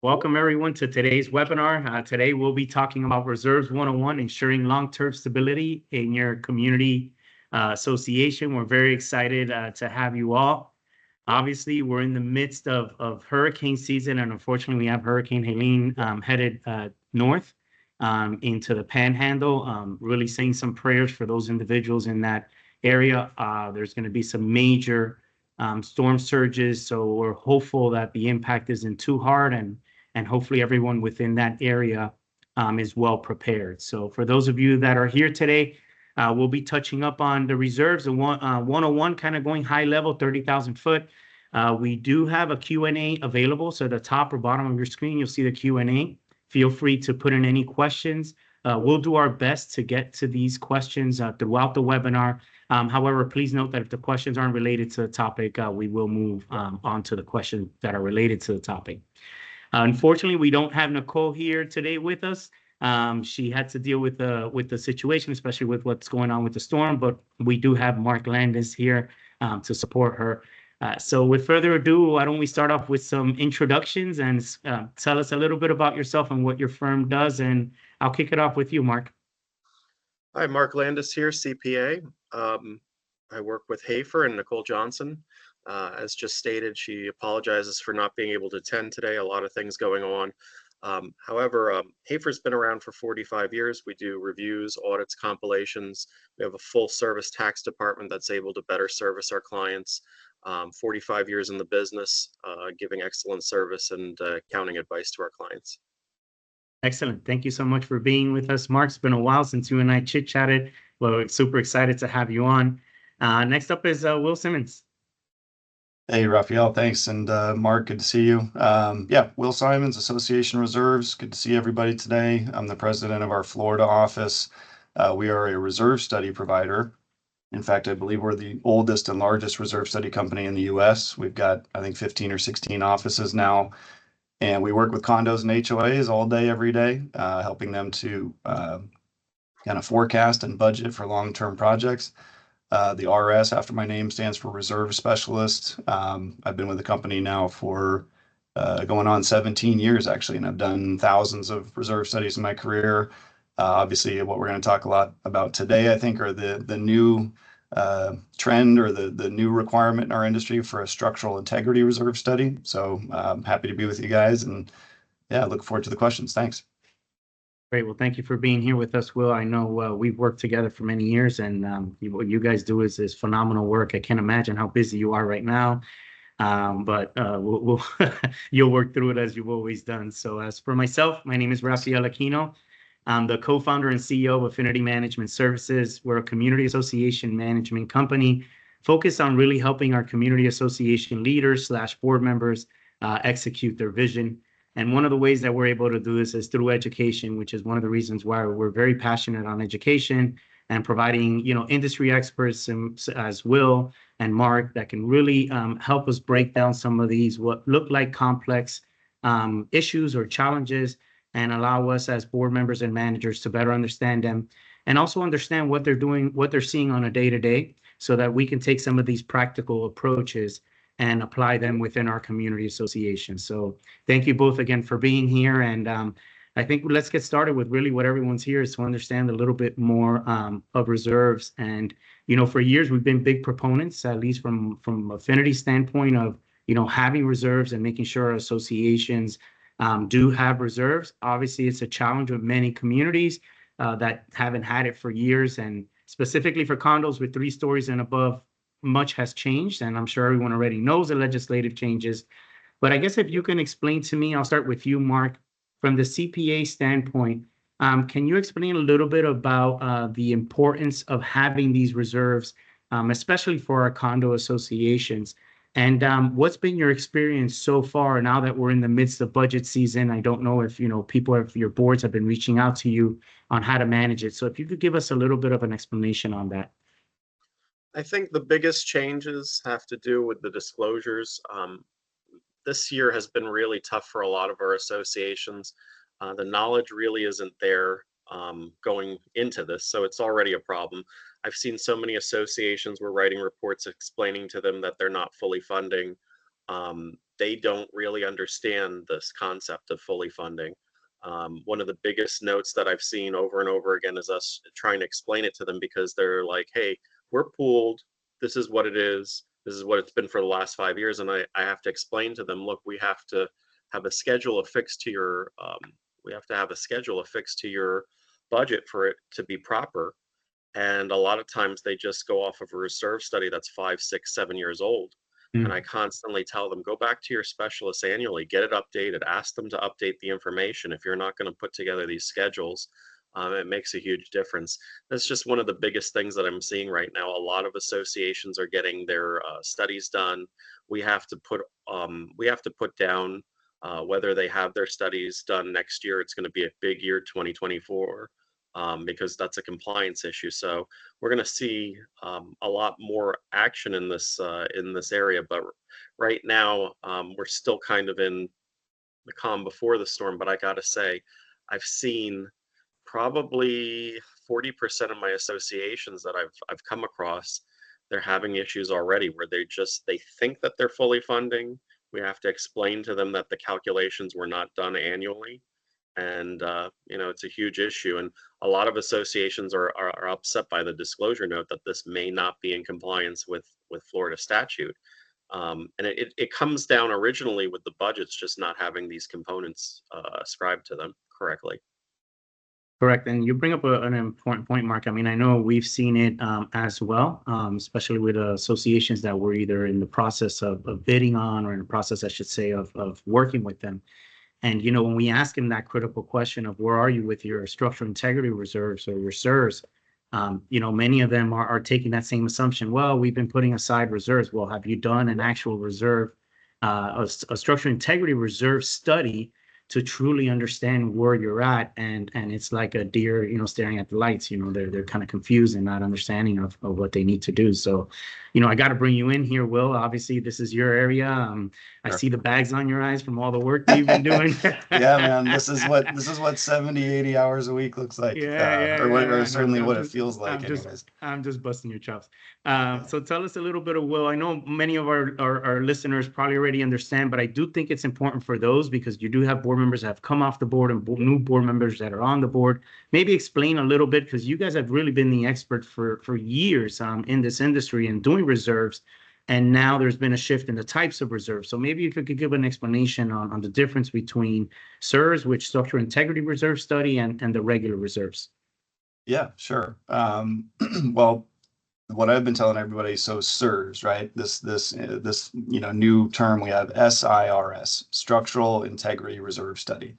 Welcome everyone to today's webinar. Today we'll be talking about Reserves 101, ensuring long-term stability in your community association. We're very excited to have you all. Obviously, we're in the midst of hurricane season, and unfortunately, we have Hurricane Helene headed north into the Panhandle. Really saying some prayers for those individuals in that area. There's going to be some major storm surges, so we're hopeful that the impact isn't too hard, and hopefully everyone within that area is well prepared. So for those of you that are here today, we'll be touching up on the reserves, the 101, kind of going high level, 30,000 foot. We do have a Q&A available. So at the top or bottom of your screen, you'll see the Q&A. Feel free to put in any questions. We'll do our best to get to these questions throughout the webinar. However, please note that if the questions aren't related to the topic, we will move on to the questions that are related to the topic. Unfortunately, we don't have Nicole here today with us. She had to deal with the situation, especially with what's going on with the storm, but we do have Marc Landis here to support her. So with further ado, why don't we start off with some introductions and tell us a little bit about yourself and what your firm does, and I'll kick it off with you, Marc. Hi, Marc Landis here, CPA. I work with Hafer and Nicole Johnson. As just stated, she apologizes for not being able to attend today. A lot of things going on. However, Hafer's been around for 45 years. We do reviews, audits, compilations. We have a full service tax department that's able to better service our clients. 45 years in the business, giving excellent service and accounting advice to our clients. Excellent. Thank you so much for being with us, Marc. It's been a while since you and I chit-chatted. We're super excited to have you on. Next up is Will Simmons. Hey, Rafael, thanks. And Marc, good to see you. Yeah, Will Simons, Association Reserves. Good to see everybody today. I'm the president of our Florida office. We are a reserve study provider. In fact, I believe we're the oldest and largest reserve study company in the U.S. We've got, I think, 15 or 16 offices now. And we work with condos and HOAs all day, every day, helping them to kind of forecast and budget for long-term projects. The RS, after my name, stands for Reserve Specialist. I've been with the company now for going on 17 years, actually, and I've done thousands of reserve studies in my career. Obviously, what we're going to talk a lot about today, I think, are the new trend or the new requirement in our industry for a structural integrity reserve study. So I'm happy to be with you guys, and yeah, look forward to the questions. Thanks. Great. Well, thank you for being here with us, Will. I know we've worked together for many years, and what you guys do is phenomenal work. I can't imagine how busy you are right now, but you'll work through it as you've always done. So as for myself, my name is Rafael Aquino. I'm the co-founder and CEO of Affinity Management Services. We're a community association management company focused on really helping our community association leaders / board members execute their vision. And one of the ways that we're able to do this is through education, which is one of the reasons why we're very passionate on education and providing, industry experts as Will and Marc that can really help us break down some of these what look like complex issues or challenges, and allow us as board members and managers to better understand them and also understand what they're doing, what they're seeing on a day-to-day, so that we can take some of these practical approaches and apply them within our community association. So thank you both again for being here. And I think let's get started with really what everyone's here is to understand a little bit more of reserves. And, for years, we've been big proponents, at least from Affinity standpoint of, having reserves and making sure our associations do have reserves. Obviously, it's a challenge of many communities that haven't had it for years. And specifically for condos with 3 stories and above, much has changed, and I'm sure everyone already knows the legislative changes. But I guess if you can explain to me, I'll start with you, Marc, from the CPA standpoint, can you explain a little bit about the importance of having these reserves, especially for our condo associations? And what's been your experience so far now that we're in the midst of budget season? I don't know if, your boards have been reaching out to you on how to manage it. So if you could give us a little bit of an explanation on that. I think the biggest changes have to do with the disclosures. This year has been really tough for a lot of our associations. The knowledge really isn't there going into this, so it's already a problem. I've seen so many associations were writing reports explaining to them that they're not fully funding they don't really understand this concept of fully funding. One of the biggest notes that I've seen over and over again is us trying to explain it to them, because they're like, hey, we're pooled. This is what it is. This is what it's been for the last 5 years. And I have to explain to them, look, we have to have a schedule affixed to your, we have to have a schedule affixed to your budget for it to be proper. And a lot of times they just go off of a reserve study that's 5, 6, 7 years old. And I constantly tell them, go back to your specialists annually, get it updated, ask them to update the information. If you're not going to put together these schedules, it makes a huge difference. That's just one of the biggest things that I'm seeing right now. A lot of associations are getting their studies done. We have to put down whether they have their studies done next year. It's going to be a big year, 2024. Because that's a compliance issue. So we're going to see a lot more action in this area. But right now, we're still kind of in the calm before the storm. But I got to say, I've seen probably 40% of my associations that I've come across, they're having issues already where they think that they're fully funding. We have to explain to them that the calculations were not done annually. And it's a huge issue, and a lot of associations are upset by the disclosure note that this may not be in compliance with Florida statute. And it comes down originally with the budgets just not having these components ascribed to them correctly. Correct. And you bring up an important point, Mark. I mean, I know we've seen it as well, especially with associations that we're either in the process of bidding on, or in the process, I should say, of working with them. And, when we ask them that critical question of where are you with your structural integrity reserves or your SIRS, many of them are taking that same assumption. Well, we've been putting aside reserves. Well, have you done an actual reserve, a structural integrity reserve study to truly understand where you're at? And it's like a deer, staring at the lights. They're kind of confused and not understanding of what they need to do. So, I got to bring you in here, Will. Obviously, this is your area. I see the bags on your eyes from all the work that you've been doing. Yeah, man, this is what 70, 80 hours a week looks like. Or certainly what it feels like. I'm just busting your chops. So tell us a little bit of Will. I know many of our listeners probably already understand, but I do think it's important for those, because you do have board members that have come off the board and new board members that are on the board. Maybe explain a little bit, because you guys have really been the expert for years in this industry and doing reserves. And now there's been a shift in the types of reserves. So maybe if you could give an explanation on the difference between SIRS, which structural integrity reserve study, and the regular reserves. Yeah, sure. Well, what I've been telling everybody, so SIRS, right? This new term we have, SIRS, Structural Integrity Reserve Study.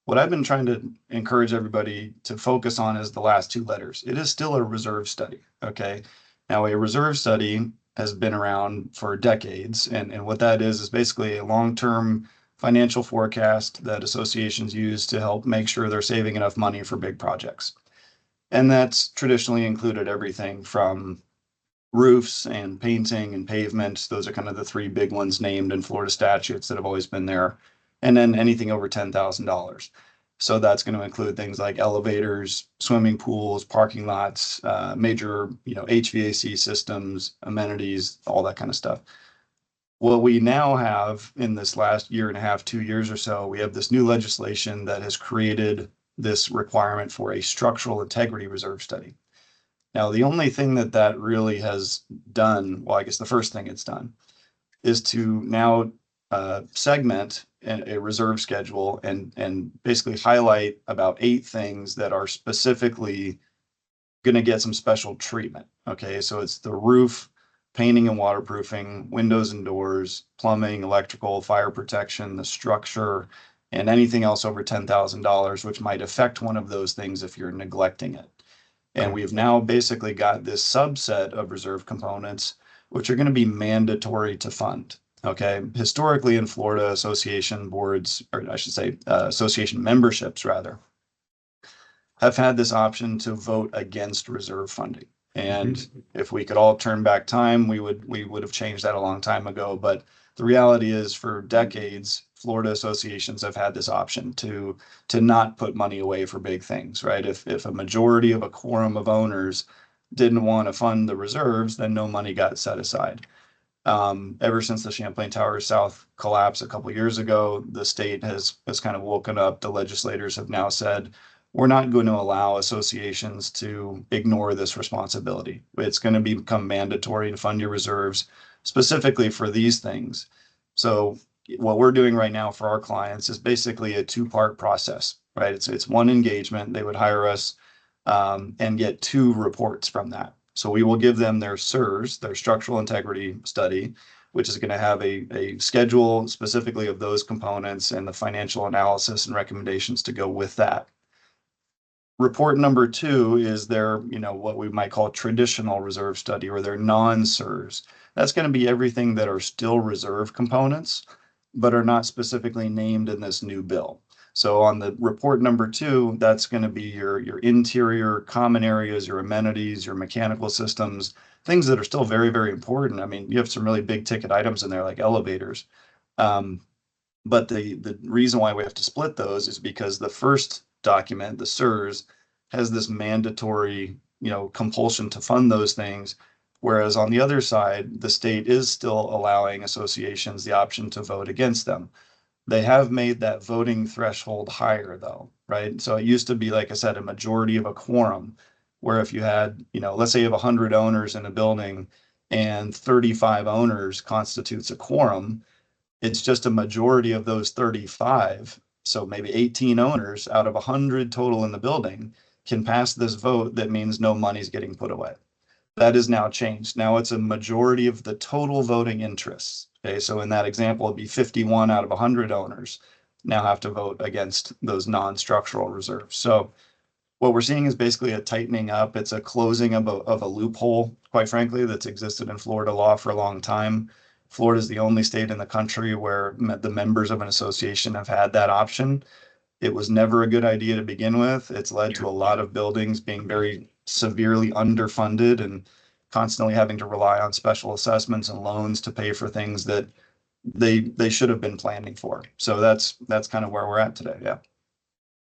What I've been trying to encourage everybody to focus on is the last two letters. It is still a reserve study, okay? Now, a reserve study has been around for decades, and what that is basically a long-term financial forecast that associations use to help make sure they're saving enough money for big projects. And that's traditionally included everything from roofs and painting and pavement. Those are kind of the three big ones named in Florida statutes that have always been there. And then anything over $10,000. So that's going to include things like elevators, swimming pools, parking lots, major, HVAC systems, amenities, all that kind of stuff. What we now have in this last year and a half, 2 years or so, we have this new legislation that has created this requirement for a structural integrity reserve study. Now, the only thing that really has done, well, I guess the first thing it's done, is to now segment a reserve schedule and basically highlight about 8 things that are specifically going to get some special treatment. Okay, so it's the roof, painting and waterproofing, windows and doors, plumbing, electrical, fire protection, the structure, and anything else over $10,000, which might affect one of those things if you're neglecting it. And we've now basically got this subset of reserve components, which are going to be mandatory to fund. Okay, historically in Florida, association boards, or I should say association memberships rather, have had this option to vote against reserve funding. And if we could all turn back time, we would have changed that a long time ago. But the reality is, for decades, Florida associations have had this option to not put money away for big things, right? If a majority of a quorum of owners didn't want to fund the reserves, then no money got set aside. Ever since the Champlain Towers South collapse a couple years ago, the state has kind of woken up. The legislators have now said, we're not going to allow associations to ignore this responsibility. It's going to become mandatory to fund your reserves specifically for these things. So what we're doing right now for our clients is basically a two-part process, right? It's one engagement. They would hire us and get two reports from that. So we will give them their SIRS, their structural integrity study, which is going to have a schedule specifically of those components and the financial analysis and recommendations to go with that. Report number two is their, what we might call traditional reserve study, or their non-SIRS. That's going to be everything that are still reserve components, but are not specifically named in this new bill. So on the report number two, that's going to be your interior common areas, your amenities, your mechanical systems, things that are still very, very important. I mean, you have some really big ticket items in there like elevators. But the reason why we have to split those is because the first document, the SIRS, has this mandatory, compulsion to fund those things. Whereas on the other side, the state is still allowing associations the option to vote against them. They have made that voting threshold higher though, right? So it used to be, like I said, a majority of a quorum, where if you had, let's say you have 100 owners in a building and 35 owners constitutes a quorum, it's just a majority of those 35. So maybe 18 owners out of 100 total in the building can pass this vote that means no money's getting put away. That is now changed. Now it's a majority of the total voting interests. Okay, so in that example, it'd be 51 out of 100 owners now have to vote against those non-structural reserves. So what we're seeing is basically a tightening up. It's a closing of a loophole, quite frankly, that's existed in Florida law for a long time. Florida is the only state in the country where the members of an association have had that option. It was never a good idea to begin with. It's led to a lot of buildings being very severely underfunded and constantly having to rely on special assessments and loans to pay for things that they should have been planning for. So that's kind of where we're at today. Yeah.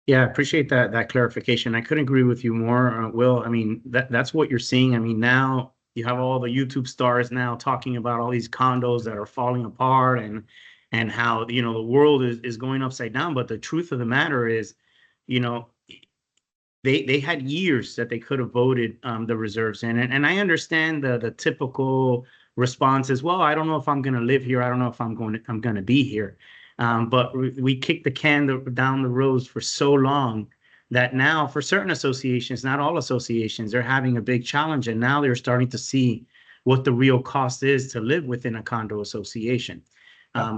Yeah, I appreciate that clarification. I couldn't agree with you more, Will. I mean, that's what you're seeing. I mean, now you have all the YouTube stars now talking about all these condos that are falling apart and how, the world is going upside down. But the truth of the matter is, they had years that they could have voted the reserves in. And I understand the typical response is, well, I don't know if I'm going to live here. I don't know if I'm going to be here. But we kicked the can down the road for so long that now for certain associations, not all associations, they're having a big challenge. And now they're starting to see what the real cost is to live within a condo association.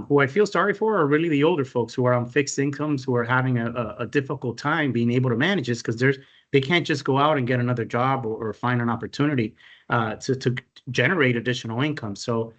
Who I feel sorry for are really the older folks who are on fixed incomes, who are having a difficult time being able to manage this because they can't just go out and get another job or find an opportunity to generate additional income. So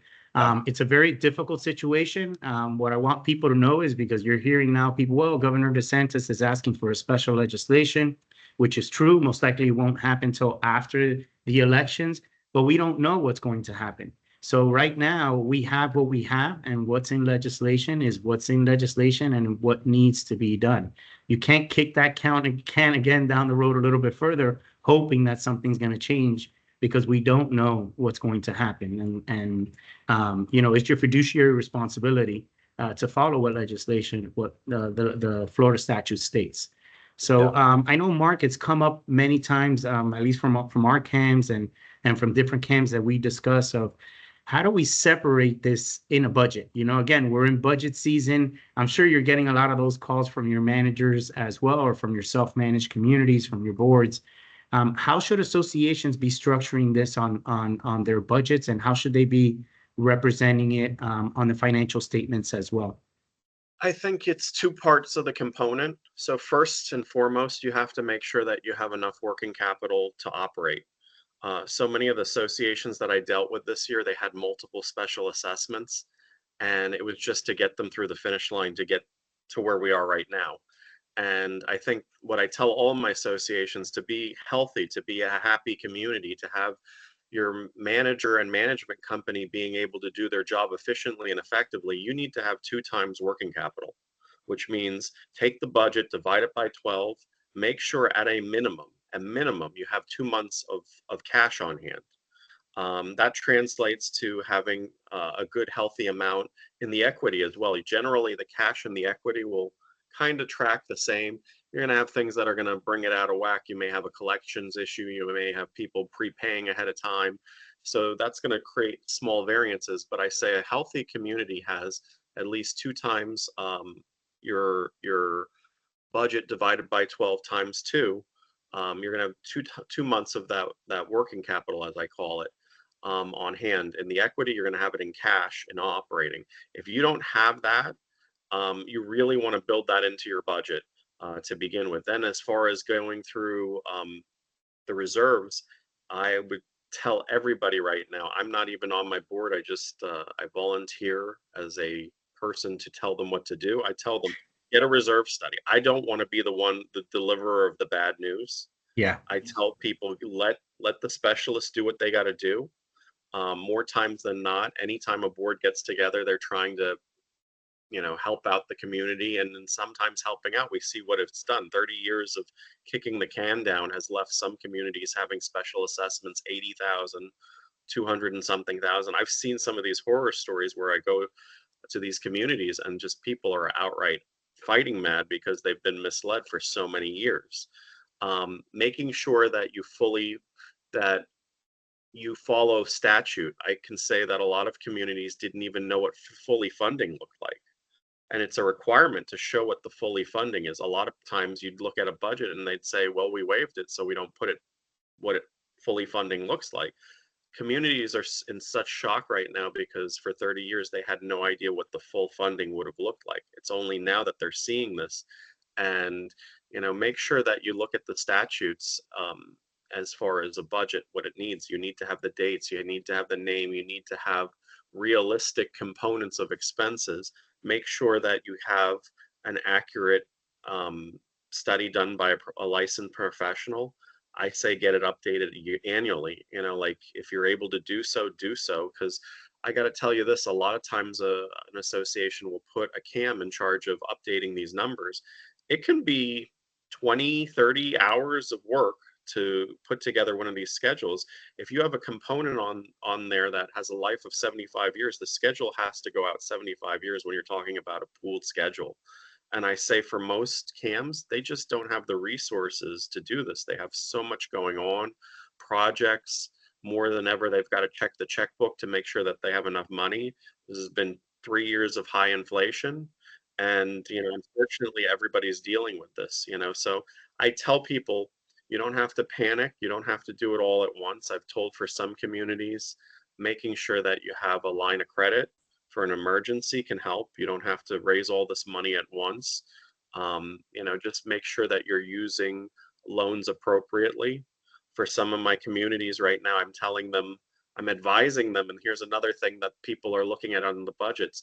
it's a very difficult situation. What I want people to know is, because you're hearing now people, well, Governor DeSantis is asking for a special legislation, which is true. Most likely it won't happen until after the elections, but we don't know what's going to happen. So right now we have what we have, and what's in legislation is what's in legislation and what needs to be done. You can't kick that can again down the road a little bit further, hoping that something's going to change, because we don't know what's going to happen. And it's your fiduciary responsibility to follow what legislation, what the Florida statute states. So I know, Marc, it's come up many times, at least from our cams and from different cams that we discuss, of how do we separate this in a budget? Again, we're in budget season. I'm sure you're getting a lot of those calls from your managers as well, or from your self-managed communities, from your boards. How should associations be structuring this on their budgets, and how should they be representing it on the financial statements as well? I think it's two parts of the component. So first and foremost, you have to make sure that you have enough working capital to operate. So many of the associations that I dealt with this year, they had multiple special assessments, and it was just to get them through the finish line to get to where we are right now. And I think what I tell all my associations, to be healthy, to be a happy community, to have your manager and management company being able to do their job efficiently and effectively, you need to have 2 times working capital, which means take the budget, divide it by 12, make sure at a minimum, you have 2 months of cash on hand. That translates to having a good, healthy amount in the equity as well. Generally, the cash and the equity will kind of track the same. You're going to have things that are going to bring it out of whack. You may have a collections issue. You may have people prepaying ahead of time. So that's going to create small variances. But I say a healthy community has at least 2 times your budget divided by 12 times 2. You're going to have 2 months of that working capital, as I call it, on hand. In the equity, you're going to have it in cash and operating. If you don't have that, you really want to build that into your budget to begin with. Then as far as going through the reserves, I would tell everybody right now, I'm not even on my board. I volunteer as a person to tell them what to do. I tell them, get a reserve study. I don't want to be the deliverer of the bad news. Yeah. I tell people, let the specialists do what they got to do. More times than not, anytime a board gets together, they're trying to help out the community, and then sometimes helping out. We see what it's done. 30 years of kicking the can down has left some communities having special assessments, 80,000, 200 and something thousand. I've seen some of these horror stories where I go to these communities and just people are outright fighting mad because they've been misled for so many years. Making sure that you follow statute. I can say that a lot of communities didn't even know what fully funding looked like. And it's a requirement to show what the fully funding is. A lot of times you'd look at a budget and they'd say, well, we waived it, so we don't put it what it fully funding looks like. Communities are in such shock right now because for 30 years they had no idea what the full funding would have looked like. It's only now that they're seeing this. And make sure that you look at the statutes as far as a budget, what it needs. You need to have the dates, you need to have the name, you need to have realistic components of expenses. Make sure that you have an accurate study done by a licensed professional. I say get it updated annually. Like if you're able to do so, because I got to tell you this, a lot of times an association will put a CAM in charge of updating these numbers. It can be 20, 30 hours of work to put together one of these schedules. If you have a component on there that has a life of 75 years, the schedule has to go out 75 years when you're talking about a pooled schedule. And I say for most CAMs, they just don't have the resources to do this. They have so much going on, projects, more than ever. They've got to check the checkbook to make sure that they have enough money. This has been 3 years of high inflation. And, unfortunately, everybody's dealing with this, So I tell people, you don't have to panic. You don't have to do it all at once. I've told for some communities, making sure that you have a line of credit for an emergency can help. You don't have to raise all this money at once. Just make sure that you're using loans appropriately. For some of my communities right now, I'm advising them, and here's another thing that people are looking at on the budgets.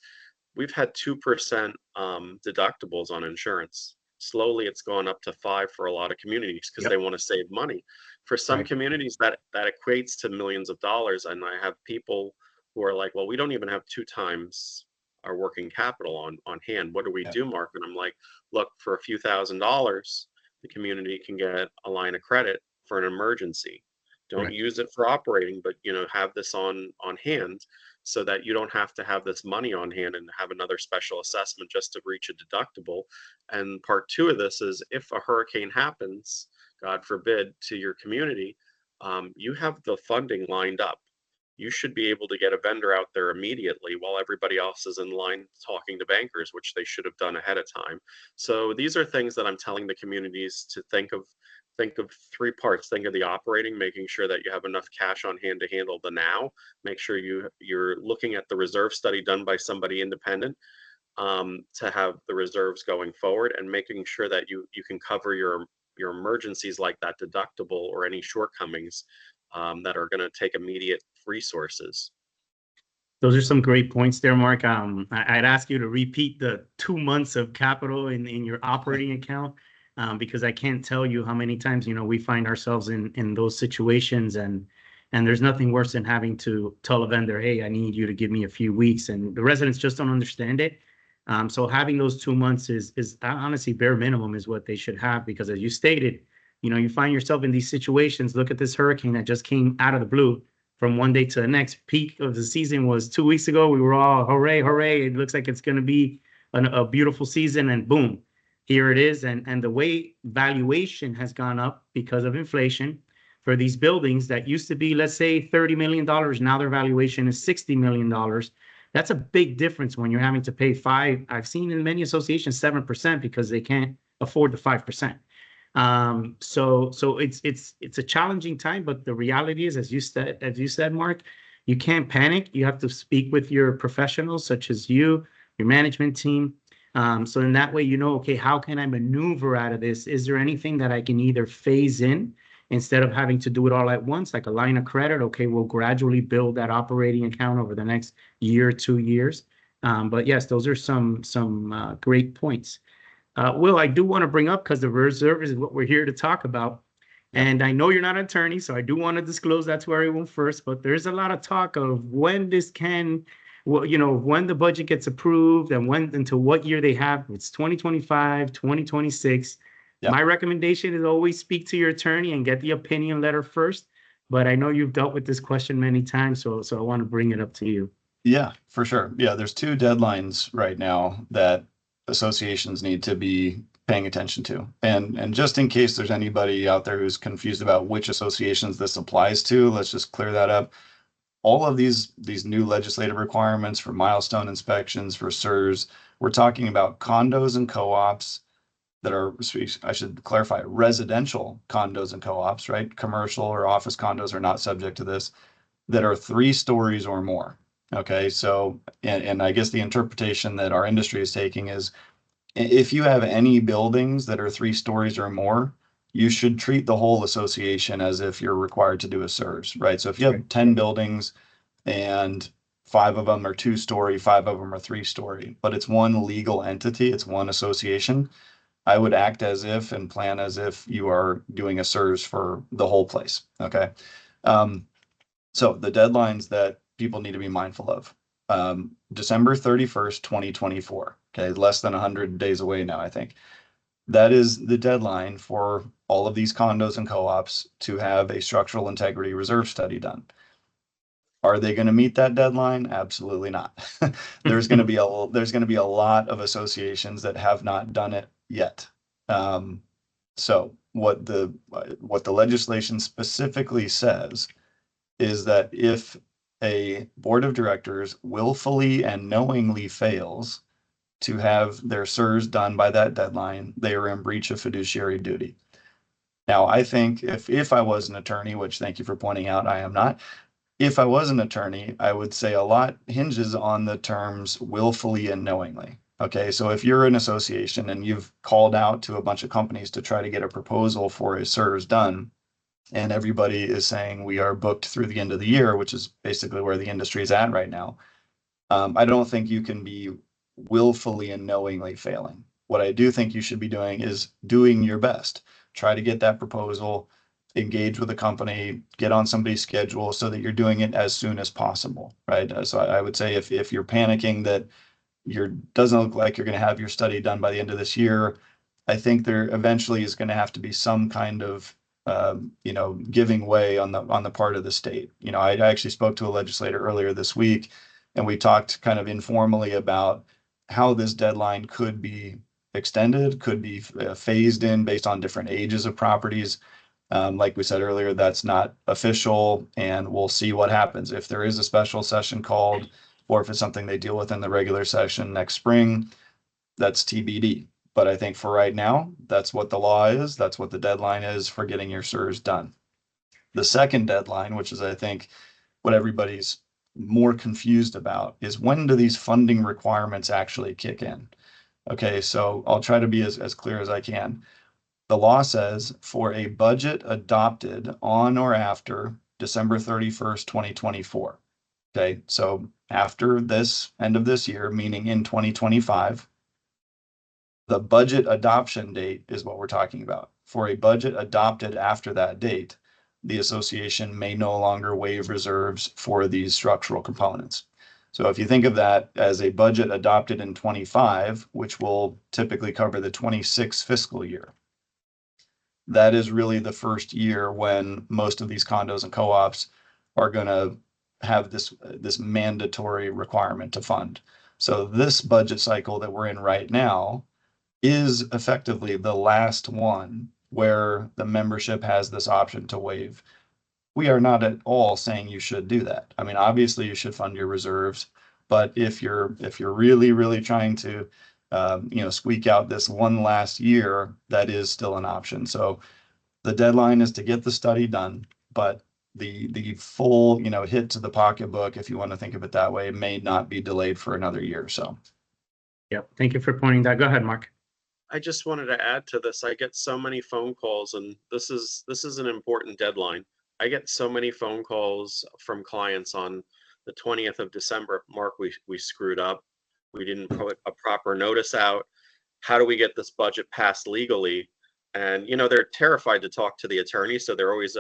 We've had 2% deductibles on insurance. Slowly, it's gone up to 5 for a lot of communities because they want to save money. For some communities, that equates to millions of dollars. And I have people who are like, well, we don't even have 2 times our working capital on hand. What do we do, Mark? And I'm like, look, for a few $1,000s, the community can get a line of credit for an emergency. Don't use it for operating, but have this on hand so that you don't have to have this money on hand and have another special assessment just to reach a deductible. And part 2 of this is if a hurricane happens, God forbid, to your community, you have the funding lined up. You should be able to get a vendor out there immediately while everybody else is in line talking to bankers, which they should have done ahead of time. So these are things that I'm telling the communities to think of 3 parts. Think of the operating, making sure that you have enough cash on hand to handle the now. Make sure you're looking at the reserve study done by somebody independent to have the reserves going forward, and making sure that you can cover your emergencies like that deductible or any shortcomings that are going to take immediate resources. Those are some great points there, Mark. I'd ask you to repeat the 2 months of capital in your operating account. Because I can't tell you how many times, we find ourselves in those situations, and there's nothing worse than having to tell a vendor, hey, I need you to give me a few weeks, and the residents just don't understand it. So having those 2 months is honestly bare minimum is what they should have, because as you stated, you find yourself in these situations. Look at this hurricane that just came out of the blue. from one day to the next. Peak of the season was 2 weeks ago. We were all hooray, hooray. It looks like it's going to be a beautiful season, and boom, here it is. And the way valuation has gone up because of inflation for these buildings that used to be, let's say, $30 million, now their valuation is $60 million. That's a big difference when you're having to pay I've seen in many associations 7% because they can't afford the 5%. So it's a challenging time, but the reality is, as you said, Marc, you can't panic. You have to speak with your professionals, such as your management team. So in that way, okay, how can I maneuver out of this? Is there anything that I can either phase in instead of having to do it all at once, like a line of credit? Okay, we'll gradually build that operating account over the next year, 2 years. But yes, those are some great points. Will, I do want to bring up, because the reserve is what we're here to talk about. And I know you're not an attorney, so I do want to disclose that to everyone first, but there's a lot of talk of when this when the budget gets approved and until what year they have. It's 2025, 2026. Yeah. My recommendation is always speak to your attorney and get the opinion letter first. But I know you've dealt with this question many times, so I want to bring it up to you. Yeah, for sure. Yeah, there's 2 deadlines right now that associations need to be paying attention to. And just in case there's anybody out there who's confused about which associations this applies to, let's just clear that up. All of these new legislative requirements for milestone inspections, for SIRS, we're talking about condos and co-ops that are, I should clarify, residential condos and co-ops, right? Commercial or office condos are not subject to this, that are 3 stories or more. Okay, so, and I guess the interpretation that our industry is taking is, if you have any buildings that are 3 stories or more, you should treat the whole association as if you're required to do a SIRS, right? So if you have 10 buildings and 5 of them are 2-story, 5 of them are 3-story, but it's one legal entity, it's one association, I would act as if and plan as if you are doing a SIRS for the whole place, okay? So the deadlines that people need to be mindful of. December 31st, 2024. Okay, less than 100 days away now, I think. That is the deadline for all of these condos and co-ops to have a structural integrity reserve study done. Are they going to meet that deadline? Absolutely not. There's going to be a lot of associations that have not done it yet. So what the legislation specifically says is that if a board of directors willfully and knowingly fails to have their SIRS done by that deadline, they are in breach of fiduciary duty. Now, I think if I was an attorney, which thank you for pointing out, I am not. If I was an attorney, I would say a lot hinges on the terms willfully and knowingly. Okay, so if you're an association and you've called out to a bunch of companies to try to get a proposal for a SIRS done, and everybody is saying we are booked through the end of the year, which is basically where the industry is at right now, I don't think you can be willfully and knowingly failing. What I do think you should be doing is doing your best. Try to get that proposal, engage with a company, get on somebody's schedule so that you're doing it as soon as possible, right? So I would say if you're panicking that doesn't look like you're going to have your study done by the end of this year, I think there eventually is going to have to be some kind of giving way on the part of the state. I actually spoke to a legislator earlier this week, and we talked kind of informally about how this deadline could be extended, could be phased in based on different ages of properties. Like we said earlier, that's not official, and we'll see what happens. If there is a special session called, or if it's something they deal with in the regular session next spring, that's TBD. But I think for right now, that's what the law is. That's what the deadline is for getting your SIRS done. The second deadline, which is I think what everybody's more confused about, is when do these funding requirements actually kick in? Okay, so I'll try to be as clear as I can. The law says for a budget adopted on or after December 31st, 2024. Okay, so after this end of this year, meaning in 2025, the budget adoption date is what we're talking about. For a budget adopted after that date, the association may no longer waive reserves for these structural components. So if you think of that as a budget adopted in 25, which will typically cover the 26 fiscal year, that is really the first year when most of these condos and co-ops are going to have this mandatory requirement to fund. So this budget cycle that we're in right now is effectively the last one where the membership has this option to waive. We are not at all saying you should do that. I mean, obviously you should fund your reserves, but if you're really, really trying to, squeak out this one last year, that is still an option. So the deadline is to get the study done, but the full, hit to the pocketbook, if you want to think of it that way, may not be delayed for another year or so. Yep. Thank you for pointing that. Go ahead, Mark. I just wanted to add to this. I get so many phone calls, and this is an important deadline. I get so many phone calls from clients on the 20th of December. Mark, we screwed up. We didn't put a proper notice out. How do we get this budget passed legally? And, they're terrified to talk to the attorney. So they're always,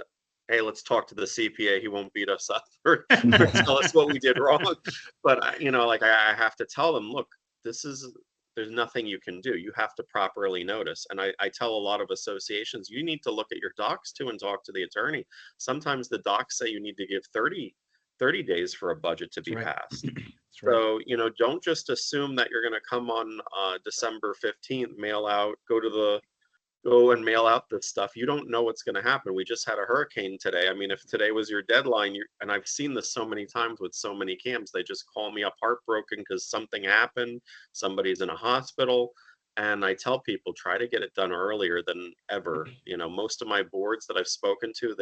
hey, let's talk to the CPA. He won't beat us up or tell us what we did wrong. But, I have to tell them, look, there's nothing you can do. You have to properly notice. And I tell a lot of associations, you need to look at your docs too and talk to the attorney. Sometimes the docs say you need to give 30 days for a budget to be passed. So, don't just assume that you're going to come on December 15th, go and mail out this stuff. You don't know what's going to happen. We just had a hurricane today. I mean, if today was your deadline, and I've seen this so many times with so many camps, they just call me up heartbroken because something happened, somebody's in a hospital. And I tell people, try to get it done earlier than ever. Most of my boards that I've spoken to,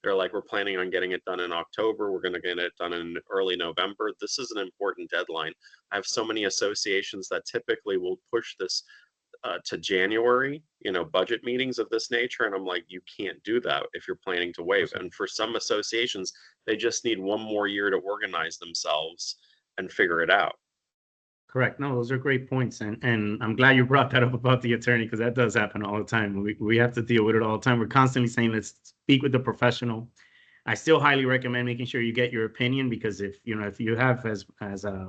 they're like, we're planning on getting it done in October. We're going to get it done in early November. This is an important deadline. I have so many associations that typically will push this to January, budget meetings of this nature. And I'm like, you can't do that if you're planning to waive. And for some associations, they just need one more year to organize themselves and figure it out. Correct. No, those are great points. And I'm glad you brought that up about the attorney, because that does happen all the time. We have to deal with it all the time. We're constantly saying, let's speak with the professional. I still highly recommend making sure you get your opinion, because if you have, as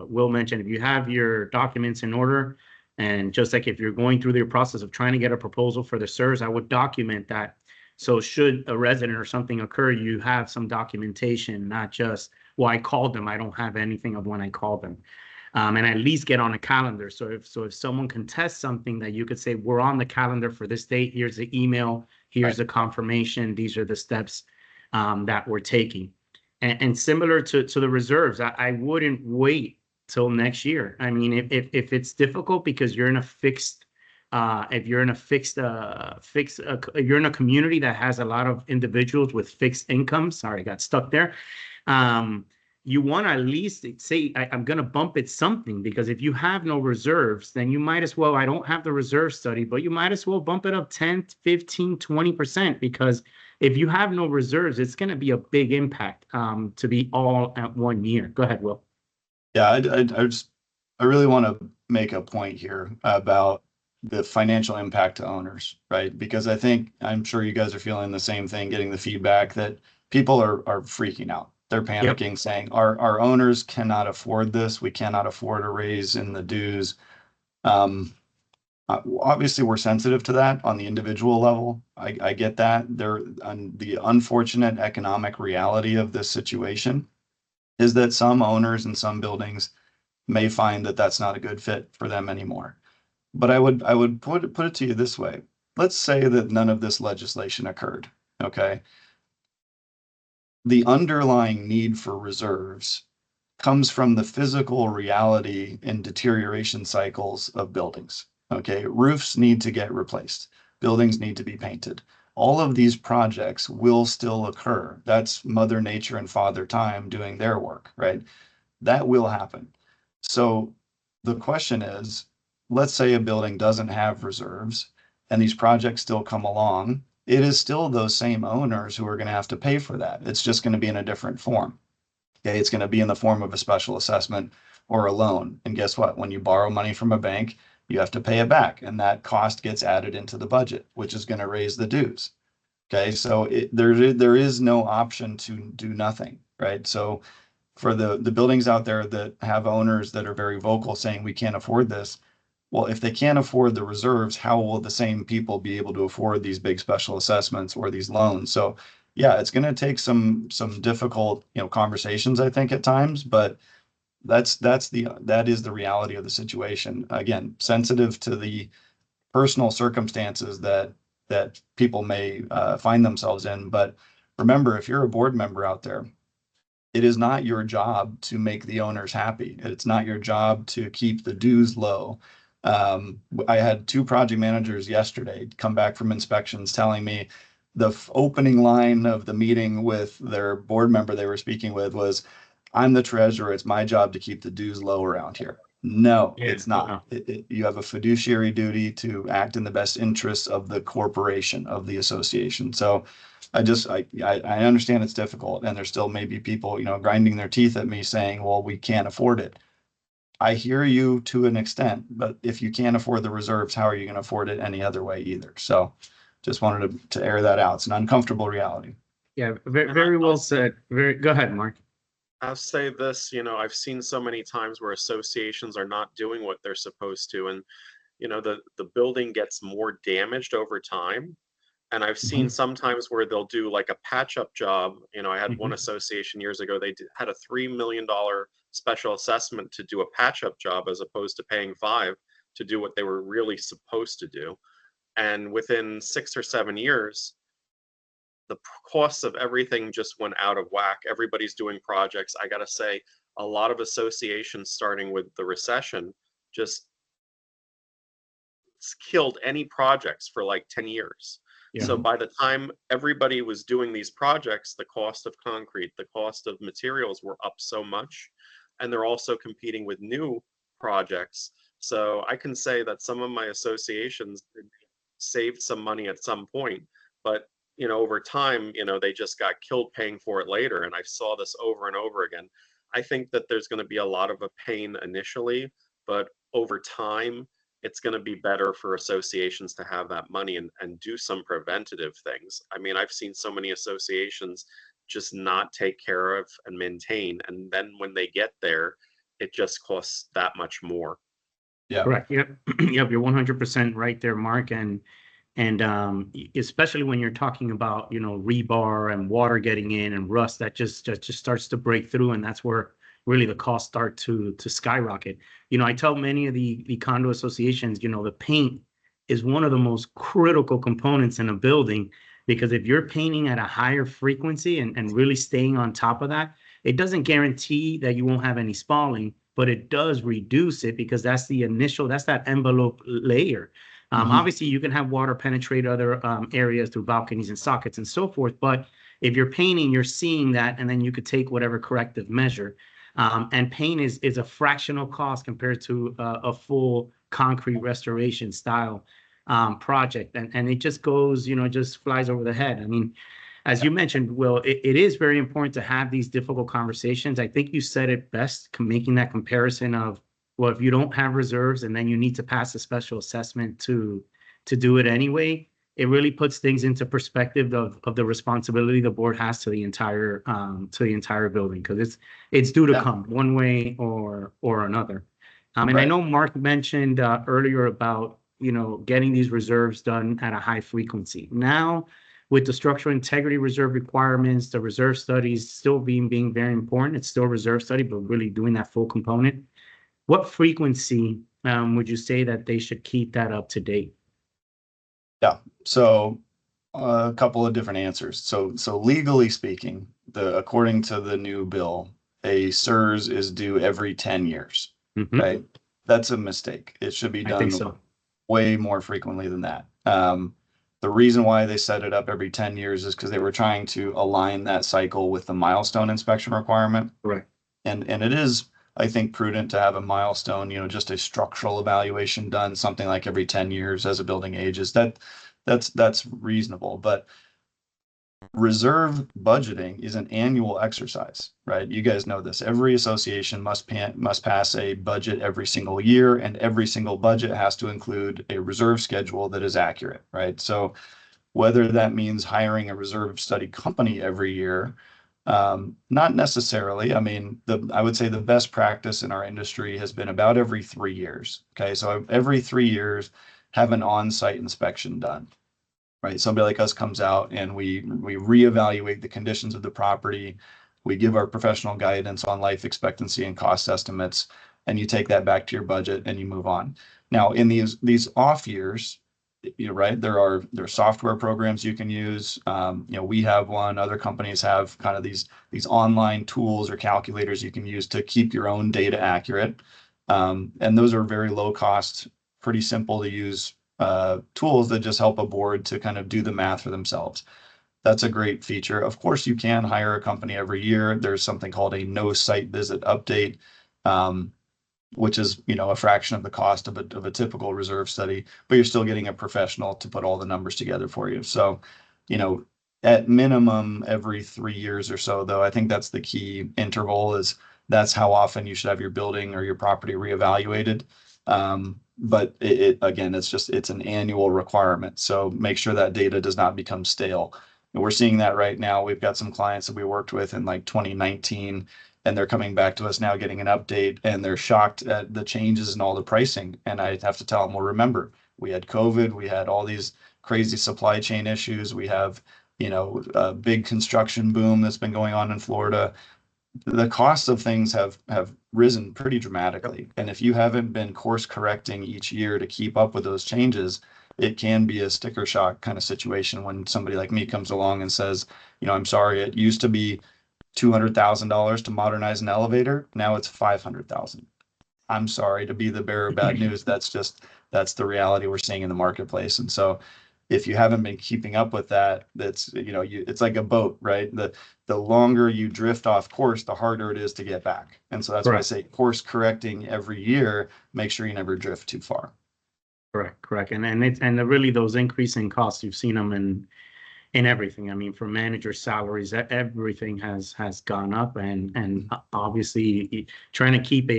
Will mentioned, if you have your documents in order, and just like if you're going through the process of trying to get a proposal for the SERS, I would document that. So should a resident or something occur, you have some documentation, not just, well, I called them, I don't have anything of when I called them. And at least get on a calendar. So if someone contests something, that you could say, we're on the calendar for this date, here's the email, here's the confirmation, these are the steps that we're taking. And similar to the reserves, I wouldn't wait till next year. I mean, if it's difficult because you're in a fixed, if you're in a community that has a lot of individuals with fixed incomes, sorry, I got stuck there. You want to at least say, I'm going to bump it something, because if you have no reserves, then you might as well, I don't have the reserve study, but you might as well bump it up 10, 15, 20%, because if you have no reserves, it's going to be a big impact to be all at 1 year. Go ahead, Will. Yeah, I really want to make a point here about the financial impact to owners, right? Because I'm sure you guys are feeling the same thing, getting the feedback that people are freaking out. They're panicking, saying our owners cannot afford this. We cannot afford a raise in the dues. Obviously, we're sensitive to that on the individual level. I get that. The unfortunate economic reality of this situation is that some owners in some buildings may find that that's not a good fit for them anymore. But I would put it to you this way. Let's say that none of this legislation occurred, okay? The underlying need for reserves comes from the physical reality and deterioration cycles of buildings, okay? Roofs need to get replaced. Buildings need to be painted. All of these projects will still occur. That's Mother Nature and Father Time doing their work, right? That will happen. So the question is, let's say a building doesn't have reserves and these projects still come along. It is still those same owners who are going to have to pay for that. It's just going to be in a different form. Okay, it's going to be in the form of a special assessment or a loan. And guess what? When you borrow money from a bank, you have to pay it back, and that cost gets added into the budget, which is going to raise the dues. Okay, so there is no option to do nothing, right? So for the buildings out there that have owners that are very vocal saying we can't afford this, well, if they can't afford the reserves, how will the same people be able to afford these big special assessments or these loans? So yeah, it's going to take some difficult, conversations, I think, at times, but that is the reality of the situation. Again, sensitive to the personal circumstances that people may find themselves in. But remember, if you're a board member out there, it is not your job to make the owners happy. It's not your job to keep the dues low. I had two project managers yesterday come back from inspections telling me the opening line of the meeting with their board member they were speaking with was, I'm the treasurer. It's my job to keep the dues low around here. No, Yeah. it's not. You have a fiduciary duty to act in the best interests of the corporation, of the association. So I understand it's difficult, and there still may be people, grinding their teeth at me saying, well, we can't afford it. I hear you to an extent, but if you can't afford the reserves, how are you going to afford it any other way either? So just wanted to air that out. It's an uncomfortable reality. Yeah, very well said. Go ahead, Mark. I'll say this, I've seen so many times where associations are not doing what they're supposed to, and the building gets more damaged over time. And I've seen sometimes where they'll do like a patch-up job. I had one association years ago, had a $3 million special assessment to do a patch-up job as opposed to paying 5 to do what they were really supposed to do. And within 6 or 7 years, the costs of everything just went out of whack. Everybody's doing projects. I got to say, a lot of associations, starting with the recession, just killed any projects for like 10 years. Yeah. So by the time everybody was doing these projects, the cost of concrete, the cost of materials were up so much, and they're also competing with new projects. So I can say that some of my associations saved some money at some point, but over time, they just got killed paying for it later. And I saw this over and over again. I think that there's going to be a lot of a pain initially, but over time, it's going to be better for associations to have that money and do some preventative things. I mean, I've seen so many associations just not take care of and maintain. And then when they get there, it just costs that much more. Yeah. Correct. Yep. Yep. You're 100% right there, Mark. And especially when you're talking about, rebar and water getting in and rust, that just starts to break through. And that's where really the costs start to skyrocket. I tell many of the condo associations, the paint is one of the most critical components in a building, because if you're painting at a higher frequency and really staying on top of that, it doesn't guarantee that you won't have any spalling, but it does reduce it, because that's that envelope layer. Obviously, you can have water penetrate other areas through balconies and sockets and so forth. But if you're painting, you're seeing that, and then you could take whatever corrective measure. And paint is a fractional cost compared to a full concrete restoration style project. And it just goes, just flies over the head. I mean, as you mentioned, Will, it is very important to have these difficult conversations. I think you said it best, making that comparison of, well, if you don't have reserves and then you need to pass a special assessment to do it anyway, it really puts things into perspective of the responsibility the board has to the entire building, because it's due to come one way or another. And I know Mark mentioned earlier about getting these reserves done at a high frequency. Now, with the structural integrity reserve requirements, the reserve studies still being very important. It's still a reserve study, but really doing that full component. What frequency would you say that they should keep that up to date? Yeah. So a couple of different answers. So legally speaking, according to the new bill, a SERS is due every 10 years. Right? That's a mistake. It should be done way more frequently than that. The reason why they set it up every 10 years is because they were trying to align that cycle with the milestone inspection requirement. Right. And it is, I think, prudent to have a milestone, just a structural evaluation done something like every 10 years as a building ages. That's reasonable. But reserve budgeting is an annual exercise, right? You guys know this. Every association must pass a budget every single year, and every single budget has to include a reserve schedule that is accurate, right? So whether that means hiring a reserve study company every year, not necessarily. I mean, I would say the best practice in our industry has been about every 3 years. Okay, so every 3 years, have an on-site inspection done. right? Somebody like us comes out and we reevaluate the conditions of the property. We give our professional guidance on life expectancy and cost estimates, and you take that back to your budget and you move on. Now, in these off years, right, there are software programs you can use. We have one. Other companies have kind of these online tools or calculators you can use to keep your own data accurate. And those are very low cost, pretty simple to use tools that just help a board to kind of do the math for themselves. That's a great feature. Of course, you can hire a company every year. There's something called a no site visit update, which is, a fraction of the cost of a typical reserve study, but you're still getting a professional to put all the numbers together for you. So, at minimum every 3 years or so, though, I think that's the key interval, is that's how often you should have your building or your property reevaluated. But again, it's an annual requirement. So make sure that data does not become stale. And we're seeing that right now. We've got some clients that we worked with in like 2019, and they're coming back to us now getting an update, and they're shocked at the changes in all the pricing. And I have to tell them, well, remember, we had COVID, we had all these crazy supply chain issues. We have, a big construction boom that's been going on in Florida. The costs of things have risen pretty dramatically. And if you haven't been course correcting each year to keep up with those changes, it can be a sticker shock kind of situation when somebody like me comes along and says, I'm sorry, it used to be $200,000 to modernize an elevator. Now it's 500,000. I'm sorry to be the bearer of bad news. That's the reality we're seeing in the marketplace. And so if you haven't been keeping up with that, it's like a boat, right? The longer you drift off course, the harder it is to get back. And so that's why I say course correcting every year, make sure you never drift too far. Correct. And really those increasing costs, you've seen them in everything. I mean, for manager salaries, everything has gone up, and obviously trying to keep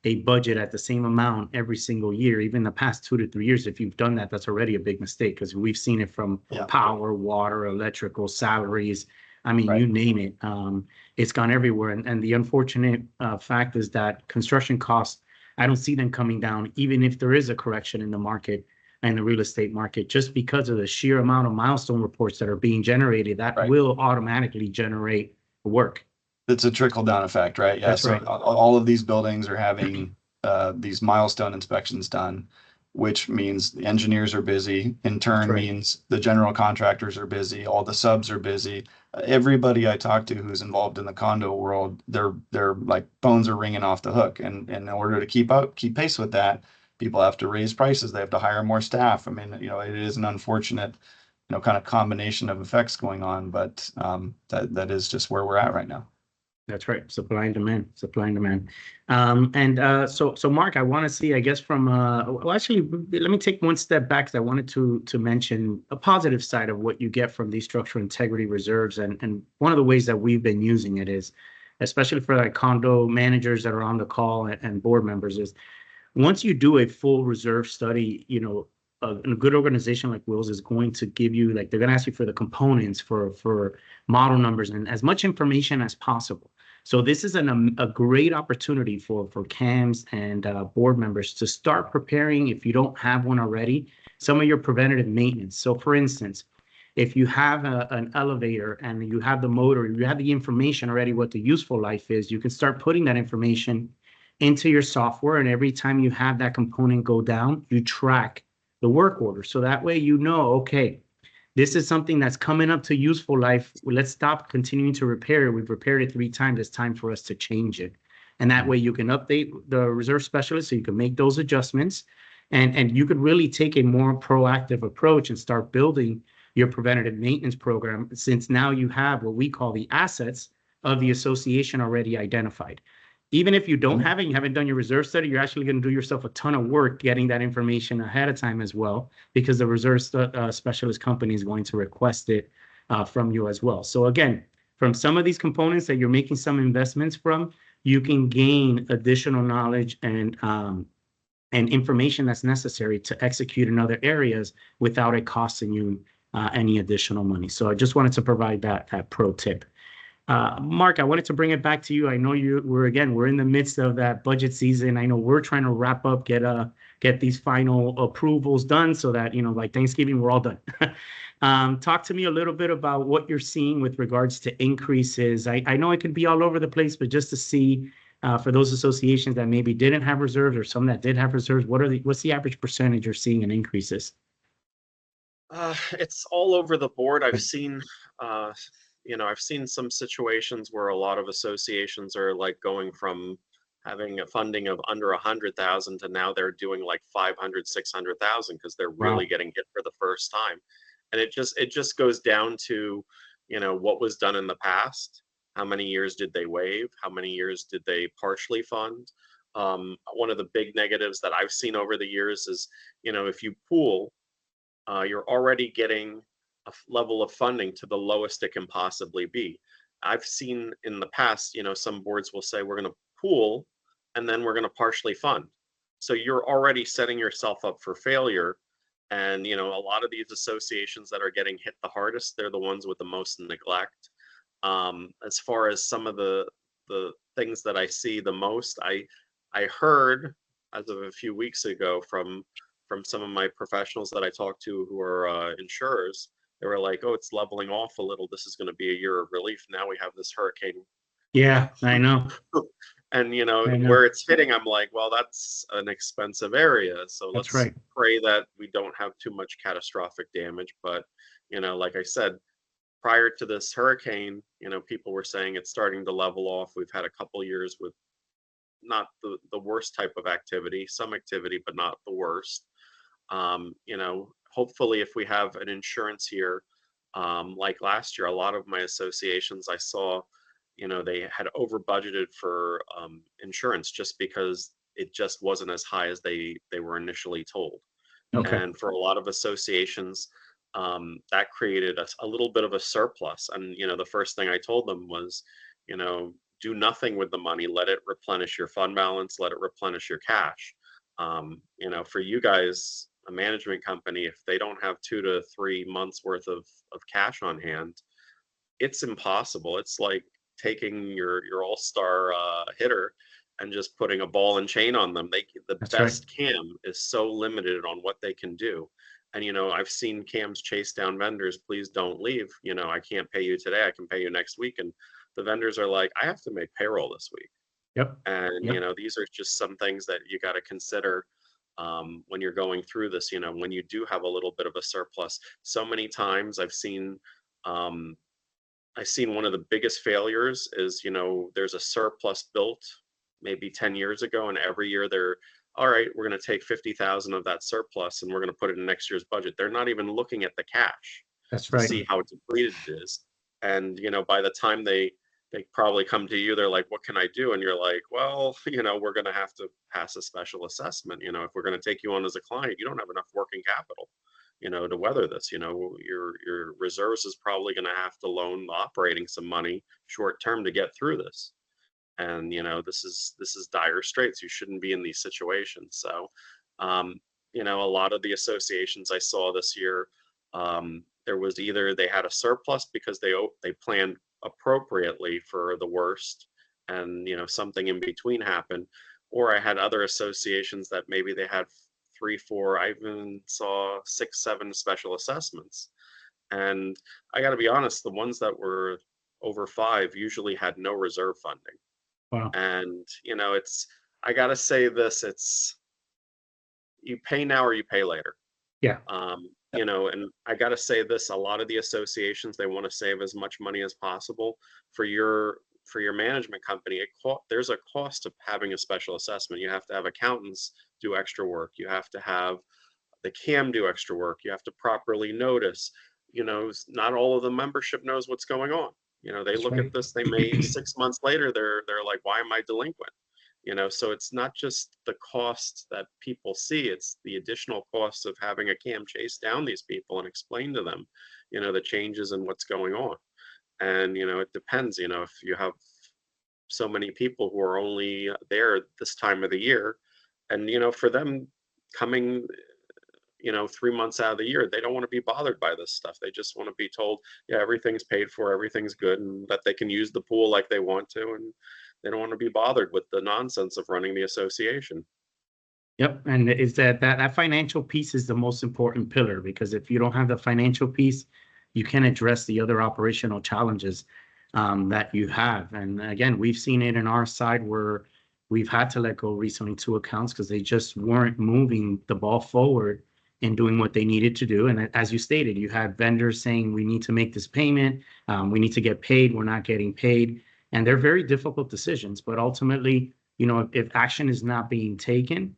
a budget at the same amount every single year, even the past 2 to 3 years, if you've done that, that's already a big mistake, because we've seen it from power, water, electrical, salaries. I mean, you name it. It's gone everywhere. And the unfortunate fact is that construction costs, I don't see them coming down, even if there is a correction in the market and the real estate market, just because of the sheer amount of milestone reports that are being generated, that will automatically generate work. It's a trickle down effect, right? Yeah. That's so right. All of these buildings are having these milestone inspections done, which means the engineers are busy. In turn means the general contractors are busy. All the subs are busy. Everybody I talk to who's involved in the condo world, they're like phones are ringing off the hook. And in order to keep pace with that, people have to raise prices. They have to hire more staff. I mean, it is an unfortunate, kind of combination of effects going on, but that is just where we're at right now. That's right. Supply and demand. So Marc, I want to see, I guess, from actually, let me take one step back, because I wanted to mention a positive side of what you get from these structural integrity reserves. And one of the ways that we've been using it is, especially for like condo managers that are on the call and board members, is once you do a full reserve study, a good organization like Will's is going to give you, like, they're going to ask you for the components for model numbers and as much information as possible. So this is a great opportunity for CAMs and board members to start preparing, if you don't have one already, some of your preventative maintenance. So for instance, if you have an elevator and you have the motor, you have the information already what the useful life is, you can start putting that information into your software. And every time you have that component go down, you track the work order. So that way, okay, this is something that's coming up to useful life. Let's stop continuing to repair it. We've repaired it 3 times. It's time for us to change it. And that way you can update the reserve specialist so you can make those adjustments. And you could really take a more proactive approach and start building your preventative maintenance program, since now you have what we call the assets of the association already identified. Even if you don't have it, you haven't done your reserve study, you're actually going to do yourself a ton of work getting that information ahead of time as well, because the reserve specialist company is going to request it from you as well. So again, from some of these components that you're making some investments from, you can gain additional knowledge and information that's necessary to execute in other areas without it costing you any additional money. So I just wanted to provide that pro tip. Marc, I wanted to bring it back to you. I know we're in the midst of that budget season. I know we're trying to wrap up, get get these final approvals done so that, you know, by Thanksgiving, we're all done. Talk to me a little bit about what you're seeing with regards to increases. I know it could be all over the place, but just to see for those associations that maybe didn't have reserves or some that did have reserves, what's the average percentage you're seeing in increases? It's all over the board. I've seen, I've seen some situations where a lot of associations are like going from having a funding of under 100,000 to now they're doing like 500, 600,000 because they're really Wow. getting hit for the first time. And it just goes down to, what was done in the past. How many years did they waive? How many years did they partially fund? One of the big negatives that I've seen over the years is, if you pool, you're already getting a level of funding to the lowest it can possibly be. I've seen in the past, some boards will say we're going to pool and then we're going to partially fund. So you're already setting yourself up for failure. And, a lot of these associations that are getting hit the hardest, they're the ones with the most neglect. As far as some of the things that I see the most, I heard as of a few weeks ago from some of my professionals that I talked to who are insurers. They were like, "Oh, it's leveling off a little. This is going to be a year of relief. Now we have this hurricane." Yeah, I know. And I know. where it's hitting, I'm like, well, that's an expensive area. So That's let's right. pray that we don't have too much catastrophic damage. But, like I said, prior to this hurricane, people were saying it's starting to level off. We've had a couple years with not the worst type of activity, some activity, but not the worst. Hopefully, if we have an insurance here, like last year, a lot of my associations I saw, they had over budgeted for insurance just because it just wasn't as high as they were initially told. Okay. And for a lot of associations, that created a little bit of a surplus. And the first thing I told them was, do nothing with the money. Let it replenish your fund balance. Let it replenish your cash. For you guys, a management company, if they don't have 2 to 3 months worth of cash on hand, it's impossible. It's like taking your all-star hitter and just putting a ball and chain on them. The That's right. best cam is so limited on what they can do. And I've seen cams chase down vendors, please don't leave. I can't pay you today, I can pay you next week. And the vendors are like, I have to make payroll this week. Yep. And Yep. these are just some things that you got to consider when you're going through this. When you do have a little bit of a surplus. So many times um, I've seen one of the biggest failures is, there's a surplus built maybe 10 years ago, and every year they're, all right, we're going to take 50,000 of that surplus and we're going to put it in next year's budget. They're not even looking at the cash That's to right. see how depleted it is. And, by the time they probably come to you, they're like, what can I do? And you're like, well, we're going to have to pass a special assessment. If we're going to take you on as a client, you don't have enough working capital, to weather this. Your reserves is probably going to have to loan the operating some money short term to get through this. And this is dire straits. You shouldn't be in these situations. So a lot of the associations I saw this year, there was either they had a surplus because they planned appropriately for the worst, and something in between happened, or I had other associations that maybe they had 3, 4, I even saw 6, 7 special assessments. And I got to be honest, the ones that were over 5 usually had no reserve funding. Wow. And I got to say this, it's you pay now or you pay later. Yeah. And I got to say this, a lot of the associations, they want to save as much money as possible for your management company. There's a cost of having a special assessment. You have to have accountants do extra work. You have to have the CAM do extra work. You have to properly notice. Not all of the membership knows what's going on. They That's look at right. this, they may 6 months later, they're like, why am I delinquent? So it's not just the cost that people see, it's the additional cost of having a CAM chase down these people and explain to them, the changes and what's going on. And, it depends, if you have so many people who are only there this time of the year, and, for them coming 3 months out of the year, they don't want to be bothered by this stuff. They just want to be told, yeah, everything's paid for, everything's good, and that they can use the pool like they want to. And they don't want to be bothered with the nonsense of running the association. Yep, and it's that financial piece is the most important pillar, because if you don't have the financial piece, you can address the other operational challenges that you have. And again, we've seen it in our side where we've had to let go recently two accounts because they just weren't moving the ball forward and doing what they needed to do. And as you stated, you had vendors saying, we need to make this payment, we need to get paid, we're not getting paid. And they're very difficult decisions, but ultimately, if action is not being taken,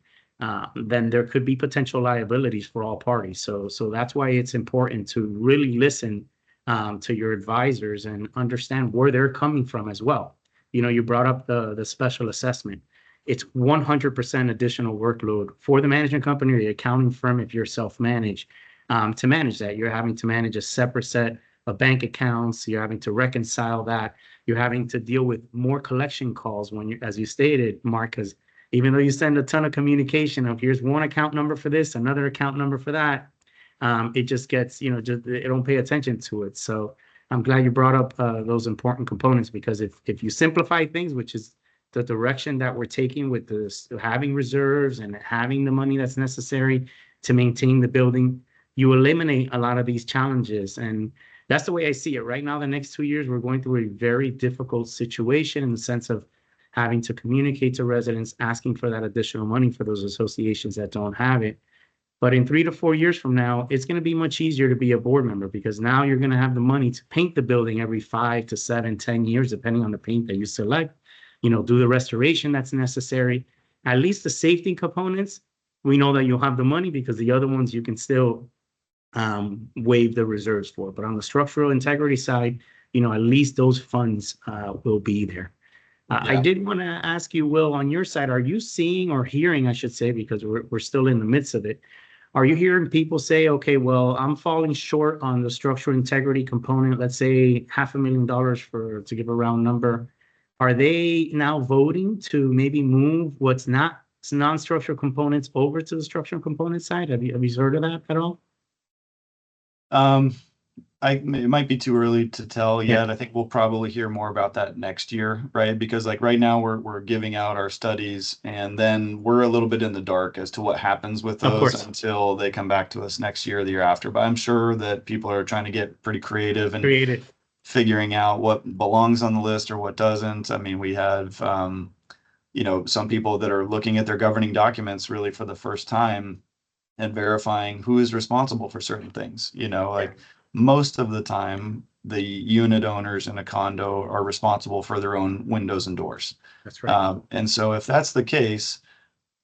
then there could be potential liabilities for all parties. So that's why it's important to really listen to your advisors and understand where they're coming from as well. You brought up the special assessment. It's 100% additional workload for the management company or the accounting firm if you're self-managed. To manage that, you're having to manage a separate set of bank accounts. You're having to reconcile that. You're having to deal with more collection calls when you, as you stated, Mark, because even though you send a ton of communication of here's one account number for this, another account number for that, it just gets, they don't pay attention to it. So I'm glad you brought up those important components, because if you simplify things, which is the direction that we're taking with this, having reserves and having the money that's necessary to maintain the building, you eliminate a lot of these challenges. And that's the way I see it. Right now, the next 2 years, we're going through a very difficult situation in the sense of having to communicate to residents, asking for that additional money for those associations that don't have it. But in 3 to 4 years from now, it's going to be much easier to be a board member, because now you're going to have the money to paint the building every 5 to 7, 10 years, depending on the paint that you select, do the restoration that's necessary. At least the safety components, we know that you'll have the money, because the other ones you can still waive the reserves for. But on the structural integrity side, at least those funds will be there. I did want to ask you, Will, on your side, are you seeing or hearing, I should say, because we're still in the midst of it, are you hearing people say, okay, well, I'm falling short on the structural integrity component, let's say $500,000 to give a round number. Are they now voting to maybe move what's not non-structural components over to the structural component side? Have you heard of that at all? It might be too early to tell yet. I think we'll probably hear more about that next year, right? Because like right now we're giving out our studies, and then we're a little bit in the dark as to what happens with those until they come back to us next year or the year after. But I'm sure that people are trying to get pretty creative and figuring out what belongs on the list or what doesn't. I mean, we have some people that are looking at their governing documents really for the first time and verifying who is responsible for certain things. Most of the time, the unit owners in a condo are responsible for their own windows and doors. That's right. And so if that's the case,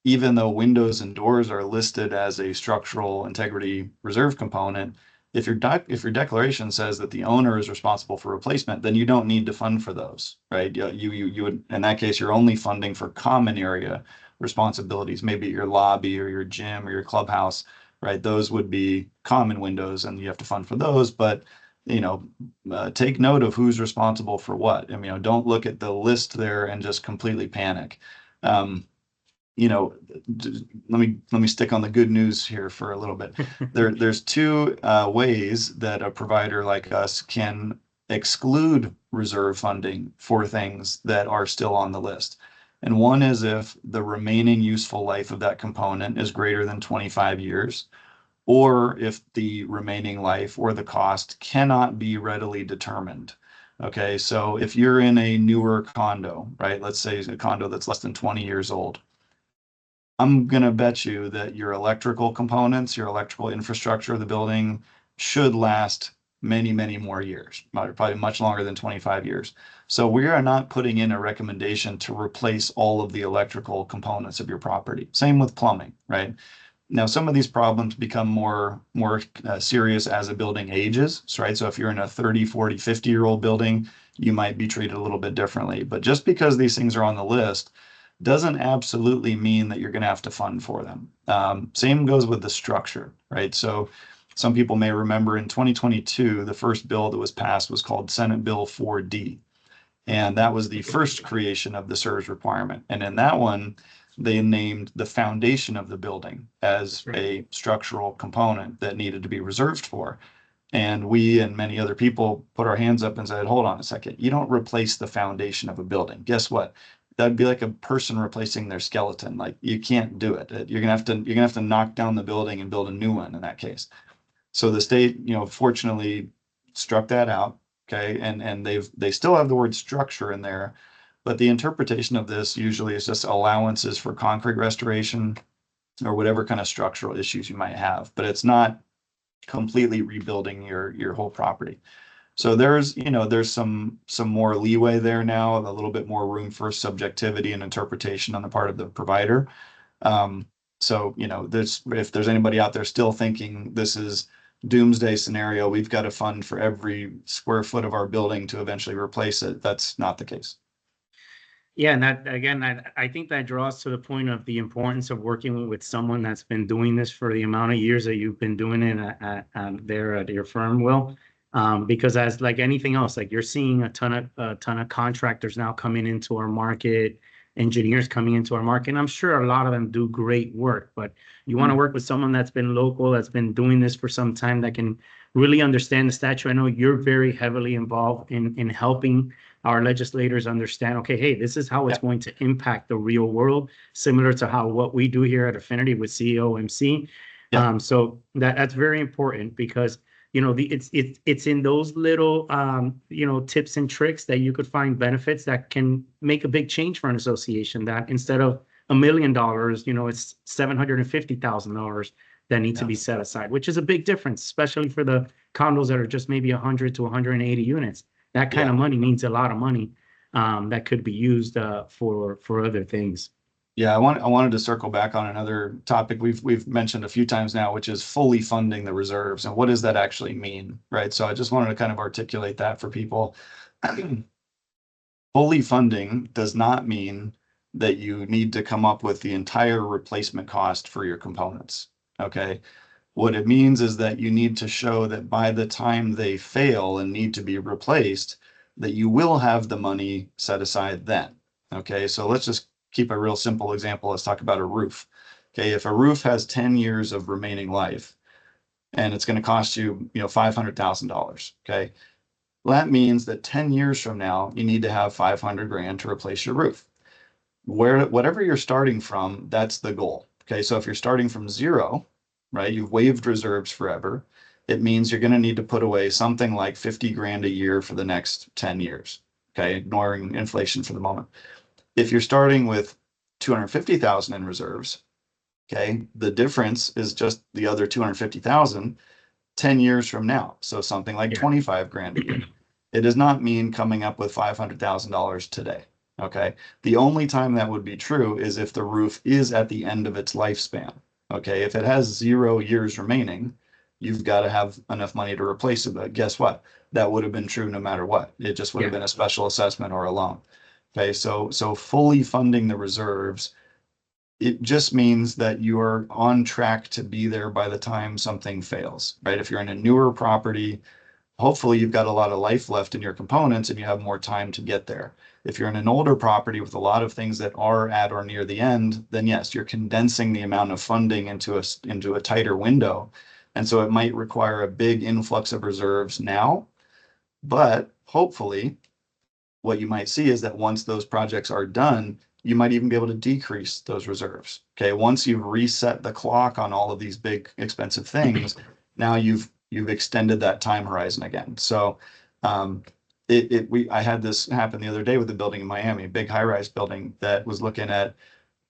even though windows and doors are listed as a structural integrity reserve component, if your declaration says that the owner is responsible for replacement, then you don't need to fund for those, right? You would, in that case, you're only funding for common area responsibilities, maybe your lobby or your gym or your clubhouse, right? Those would be common windows and you have to fund for those. But, take note of who's responsible for what. I mean, don't look at the list there and just completely panic. Let me stick on the good news here for a little bit. There's two ways that a provider like us can exclude reserve funding for things that are still on the list. And one is if the remaining useful life of that component is greater than 25 years, or if the remaining life or the cost cannot be readily determined. Okay, so if you're in a newer condo, right, let's say a condo that's less than 20 years old, I'm going to bet you that your electrical components, your electrical infrastructure of the building should last many, many more years, probably much longer than 25 years. So we are not putting in a recommendation to replace all of the electrical components of your property. Same with plumbing, right? Now, some of these problems become more serious as a building ages, right? So if you're in a 30, 40, 50-year-old building, you might be treated a little bit differently. But just because these things are on the list doesn't absolutely mean that you're going to have to fund for them. Same goes with the structure, right? So some people may remember in 2022, the first bill that was passed was called Senate Bill 4D. And that was the first creation of the SERS requirement. And in that one, they named the foundation of the building as a structural component that needed to be reserved for. And we and many other people put our hands up and said, hold on a second, you don't replace the foundation of a building. Guess what? that'd be like a person replacing their skeleton. Like you can't do it. You're gonna have to knock down the building and build a new one in that case. So the state, fortunately struck that out. Okay. And they still have the word structure in there, but the interpretation of this usually is just allowances for concrete restoration or whatever kind of structural issues you might have, but it's not completely rebuilding your whole property. So there's some more leeway there now, a little bit more room for subjectivity and interpretation on the part of the provider. So, if there's anybody out there still thinking this is doomsday scenario, we've got a fund for every square foot of our building to eventually replace it. That's not the case. Yeah, and that again, I think that draws to the point of the importance of working with someone that's been doing this for the amount of years that you've been doing it there at your firm, Will. Because as like anything else, like you're seeing a ton of contractors now coming into our market, engineers coming into our market. And I'm sure a lot of them do great work, but you want to work with someone that's been local, that's been doing this for some time, that can really understand the statute. I know you're very heavily involved in helping our legislators understand, okay, hey, this is how it's going to impact the real world, similar to how what we do here at Affinity with CEOMC. So that's very important because it's in those little tips and tricks that you could find benefits that can make a big change for an association. That instead of $1 million, it's $750,000 that need to be set aside, which is a big difference, especially for the condos that are just maybe 100 to 180 units. That kind of money means a lot of money that could be used for other things. Yeah, I wanted to circle back on another topic we've mentioned a few times now, which is fully funding the reserves. And what does that actually mean, right? So I just wanted to kind of articulate that for people. Fully funding does not mean that you need to come up with the entire replacement cost for your components, okay? What it means is that you need to show that by the time they fail and need to be replaced, that you will have the money set aside then. Okay, so let's just keep a real simple example. Let's talk about a roof. Okay, if a roof has 10 years of remaining life and it's going to cost you, $500,000, okay? Well, that means that 10 years from now, you need to have 500 grand to replace your roof. Whatever you're starting from, that's the goal. Okay, so if you're starting from zero, right, you've waived reserves forever, it means you're going to need to put away something like 50 grand a year for the next 10 years. Okay, ignoring inflation for the moment. If you're starting with 250,000 in reserves, okay, the difference is just the other 250,000 10 years from now. So something like 25 grand a year. It does not mean coming up with $500,000 today. Okay, the only time that would be true is if the roof is at the end of its lifespan. Okay, if it has 0 years remaining, you've got to have enough money to replace it. But guess what? That would have been true no matter what. It just would have been a special assessment or a loan. Okay, so fully funding the reserves, it just means that you are on track to be there by the time something fails, right? If you're in a newer property, hopefully you've got a lot of life left in your components and you have more time to get there. If you're in an older property with a lot of things that are at or near the end, then yes, you're condensing the amount of funding into a tighter window. And so it might require a big influx of reserves now, but hopefully what you might see is that once those projects are done, you might even be able to decrease those reserves. Okay, once you've reset the clock on all of these big expensive things, now you've extended that time horizon again. So I had this happen the other day with a building in Miami, a big high-rise building that was looking at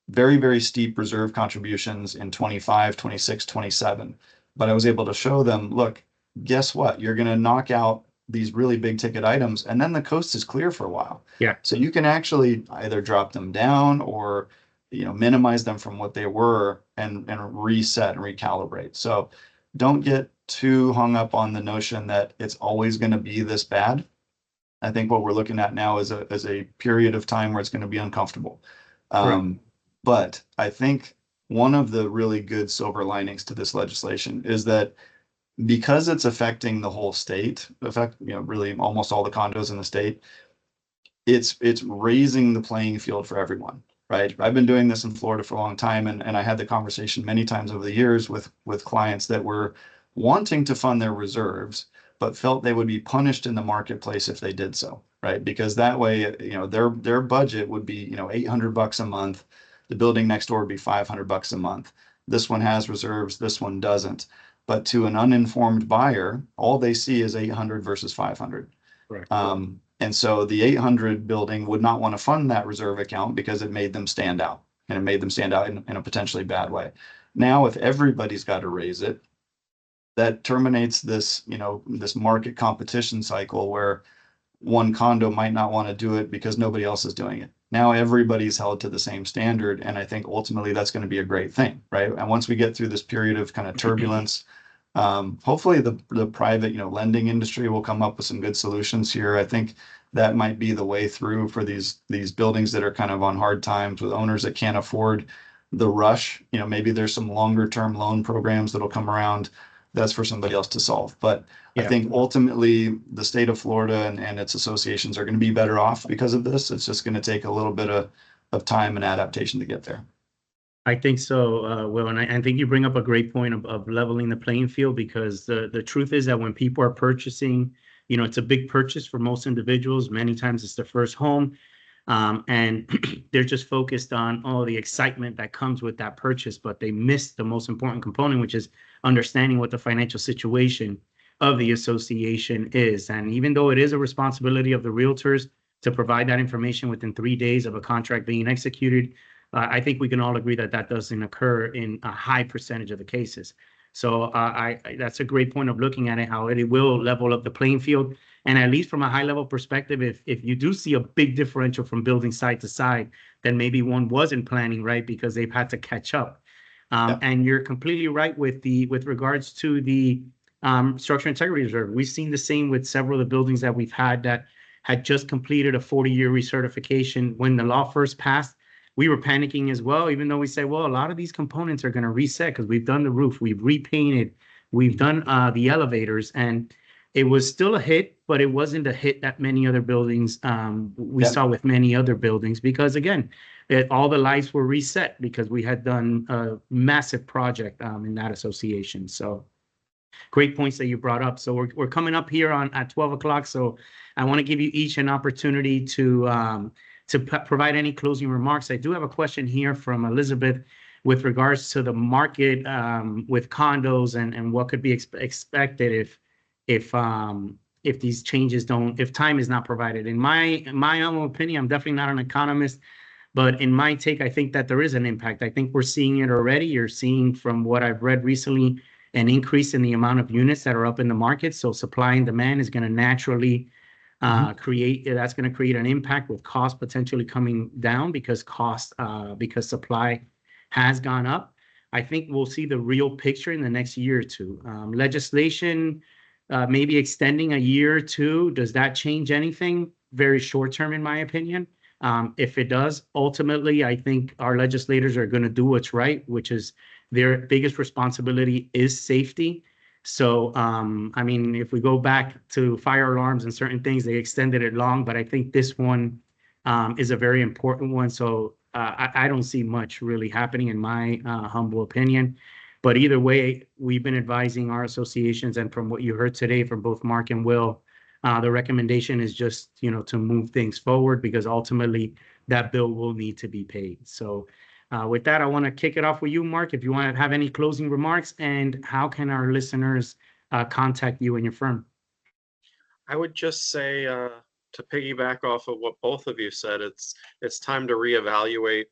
very, very steep reserve contributions in 25, 26, 27. But I was able to show them, look, guess what? You're going to knock out these really big ticket items, and then the coast is clear for a while. Yeah. So you can actually either drop them down or minimize them from what they were and reset and recalibrate. So don't get too hung up on the notion that it's always going to be this bad. I think what we're looking at now is a period of time where it's going to be uncomfortable. But I think one of the really good silver linings to this legislation is that because it's affecting the whole state, really almost all the condos in the state, it's raising the playing field for everyone, right? I've been doing this in Florida for a long time, and I had the conversation many times over the years with clients that were wanting to fund their reserves, but felt they would be punished in the marketplace if they did so. right? Because that way, their budget would be, $800 a month. The building next door would be $500 a month. This one has reserves, this one doesn't. But to an uninformed buyer, all they see is 800 versus 500. Correct. And so the 800 building would not want to fund that reserve account because it made them stand out, and it made them stand out in a potentially bad way. Now, if everybody's got to raise it, that terminates this, this market competition cycle where one condo might not want to do it because nobody else is doing it. Now everybody's held to the same standard. And I think ultimately that's going to be a great thing, right? And once we get through this period of kind of turbulence, hopefully the private, lending industry will come up with some good solutions here. I think that might be the way through for these buildings that are kind of on hard times with owners that can't afford the rush. Maybe there's some longer term loan programs that'll come around. That's for somebody else to solve. But I think ultimately the state of Florida and its associations are going to be better off because of this. It's just going to take a little bit of time and adaptation to get there. I think so, Will, and I think you bring up a great point of leveling the playing field, because the truth is that when people are purchasing, it's a big purchase for most individuals. Many times it's their first home, and they're just focused on all the excitement that comes with that purchase, but they miss the most important component, which is understanding what the financial situation of the association is. And even though it is a responsibility of the realtors to provide that information within 3 days of a contract being executed, I think we can all agree that that doesn't occur in a high percentage of the cases. So that's a great point of looking at it, how it will level up the playing field. And at least from a high level perspective, if you do see a big differential from building side to side, then maybe one wasn't planning right because they've had to catch up. And you're completely right with regards to the structural integrity reserve. We've seen the same with several of the buildings that we've had that had just completed a 40-year recertification. When the law first passed, we were panicking as well, even though we said, well, a lot of these components are going to reset because we've done the roof, we've repainted, we've done the elevators, and it was still a hit, but it wasn't a hit that many other buildings we saw with many other buildings, because again, all the lights were reset because we had done a massive project in that association. So great points that you brought up. So we're coming up here at 12 o'clock. So I want to give you each an opportunity to provide any closing remarks. I do have a question here from Elizabeth with regards to the market with condos and what could be expected if these changes if time is not provided. In my own opinion, I'm definitely not an economist, but in my take, I think that there is an impact. I think we're seeing it already. You're seeing, from what I've read recently, an increase in the amount of units that are up in the market. So supply and demand is going to naturally create an impact, with cost potentially coming down because supply has gone up. I think we'll see the real picture in the next year or two. Legislation maybe extending a year or two, does that change anything? Very short term, in my opinion. If it does, ultimately, I think our legislators are going to do what's right, which is their biggest responsibility is safety. So, I mean, if we go back to fire alarms and certain things, they extended it long, but I think this one is a very important one. So I don't see much really happening, in my humble opinion. But either way, we've been advising our associations, and from what you heard today from both Marc and Will, the recommendation is just, to move things forward, because ultimately that bill will need to be paid. So with that, I want to kick it off with you, Marc, if you want to have any closing remarks, and how can our listeners contact you and your firm? I would just say, to piggyback off of what both of you said, it's time to reevaluate,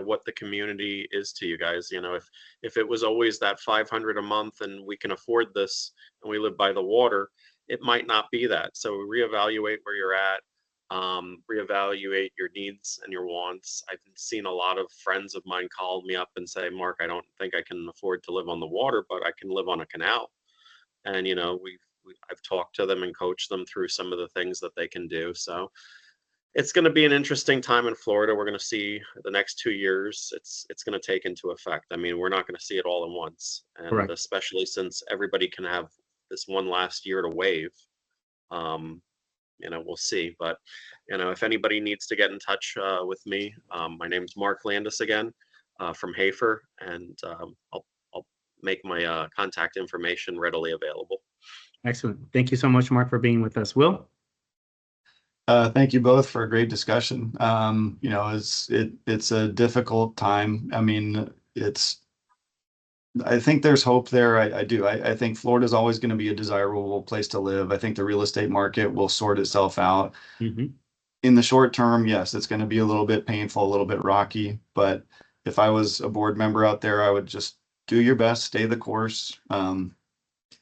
what the community is to you guys. If it was always that 500 a month and we can afford this and we live by the water, it might not be that. So reevaluate where you're at. Reevaluate your needs and your wants. I've seen a lot of friends of mine call me up and say, Marc, I don't think I can afford to live on the water, but I can live on a canal. And I've talked to them and coached them through some of the things that they can do. So it's going to be an interesting time in Florida. We're going to see the next 2 years. It's going to take into effect. I mean, we're not going to see it all in once, and Correct. Especially since everybody can have this one last year to waive. We'll see. But, if anybody needs to get in touch with me, my name is Marc Landis again, from Hafer, and I'll make my contact information readily available. Excellent. Thank you so much, Marc, for being with us. Will? Thank you both for a great discussion. You know, it's a difficult time. I mean, I think there's hope there. I do. I think Florida is always going to be a desirable place to live. I think the real estate market will sort itself out. Mhm. In the short term, yes, it's going to be a little bit painful, a little bit rocky. But if I was a board member out there, I would just do your best, stay the course,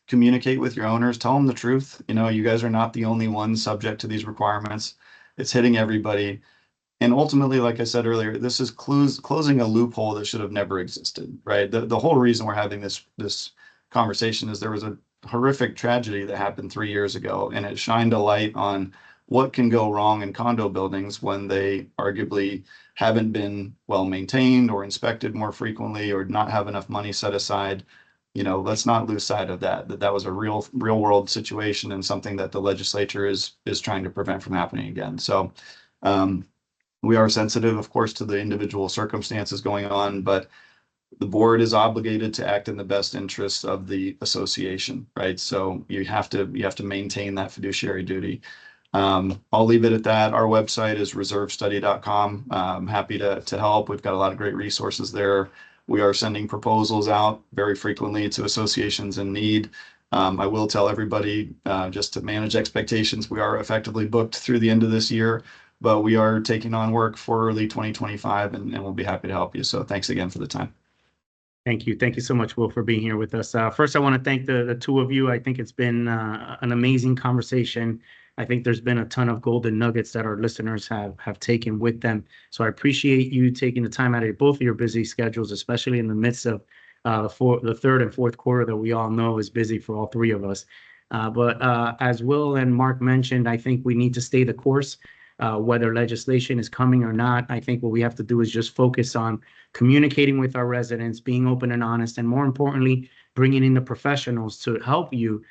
communicate with your owners, tell them the truth. You know, you guys are not the only ones subject to these requirements. It's hitting everybody. And ultimately, like I said earlier, this is closing a loophole that should have never existed, right? The whole reason we're having this conversation is there was a horrific tragedy that happened 3 years ago, and it shined a light on what can go wrong in condo buildings when they arguably haven't been well maintained or inspected more frequently or not have enough money set aside. You know, let's not lose sight of that was a real world situation and something that the legislature is trying to prevent from happening again. So we are sensitive, of course, to the individual circumstances going on, but the board is obligated to act in the best interests of the association, right? So you have to maintain that fiduciary duty. I'll leave it at that. Our website is reservestudy.com. I'm happy to help. We've got a lot of great resources there. We are sending proposals out very frequently to associations in need. I will tell everybody, just to manage expectations, we are effectively booked through the end of this year, but we are taking on work for early 2025, and we'll be happy to help you. So thanks again for the time. Thank you. Thank you so much, Will, for being here with us. First, I want to thank the two of you. I think it's been an amazing conversation. I think there's been a ton of golden nuggets that our listeners have taken with them. So I appreciate you taking the time out of both of your busy schedules, especially in the midst of the third and fourth quarter that we all know is busy for all three of us. But as Will and Marc mentioned, I think we need to stay the course. Whether legislation is coming or not, I think what we have to do is just focus on communicating with our residents, being open and honest, and more importantly, bringing in the professionals to help you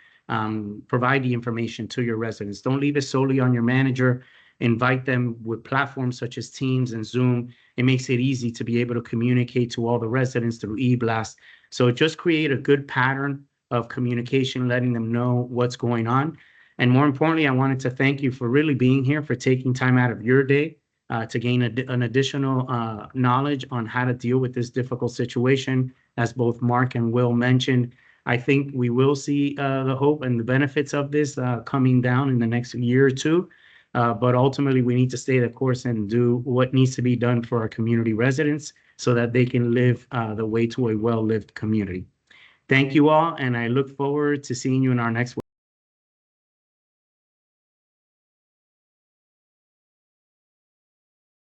provide the information to your residents. Don't leave it solely on your manager. Invite them with platforms such as Teams and Zoom. It makes it easy to be able to communicate to all the residents through e-blast. So just create a good pattern of communication, letting them know what's going on. And more importantly, I wanted to thank you for really being here, for taking time out of your day to gain an additional knowledge on how to deal with this difficult situation. As both Marc and Will mentioned, I think we will see the hope and the benefits of this coming down in the next year or two. But ultimately, we need to stay the course and do what needs to be done for our community residents so that they can live the way to a well-lived community. Thank you all, and I look forward to seeing you in our next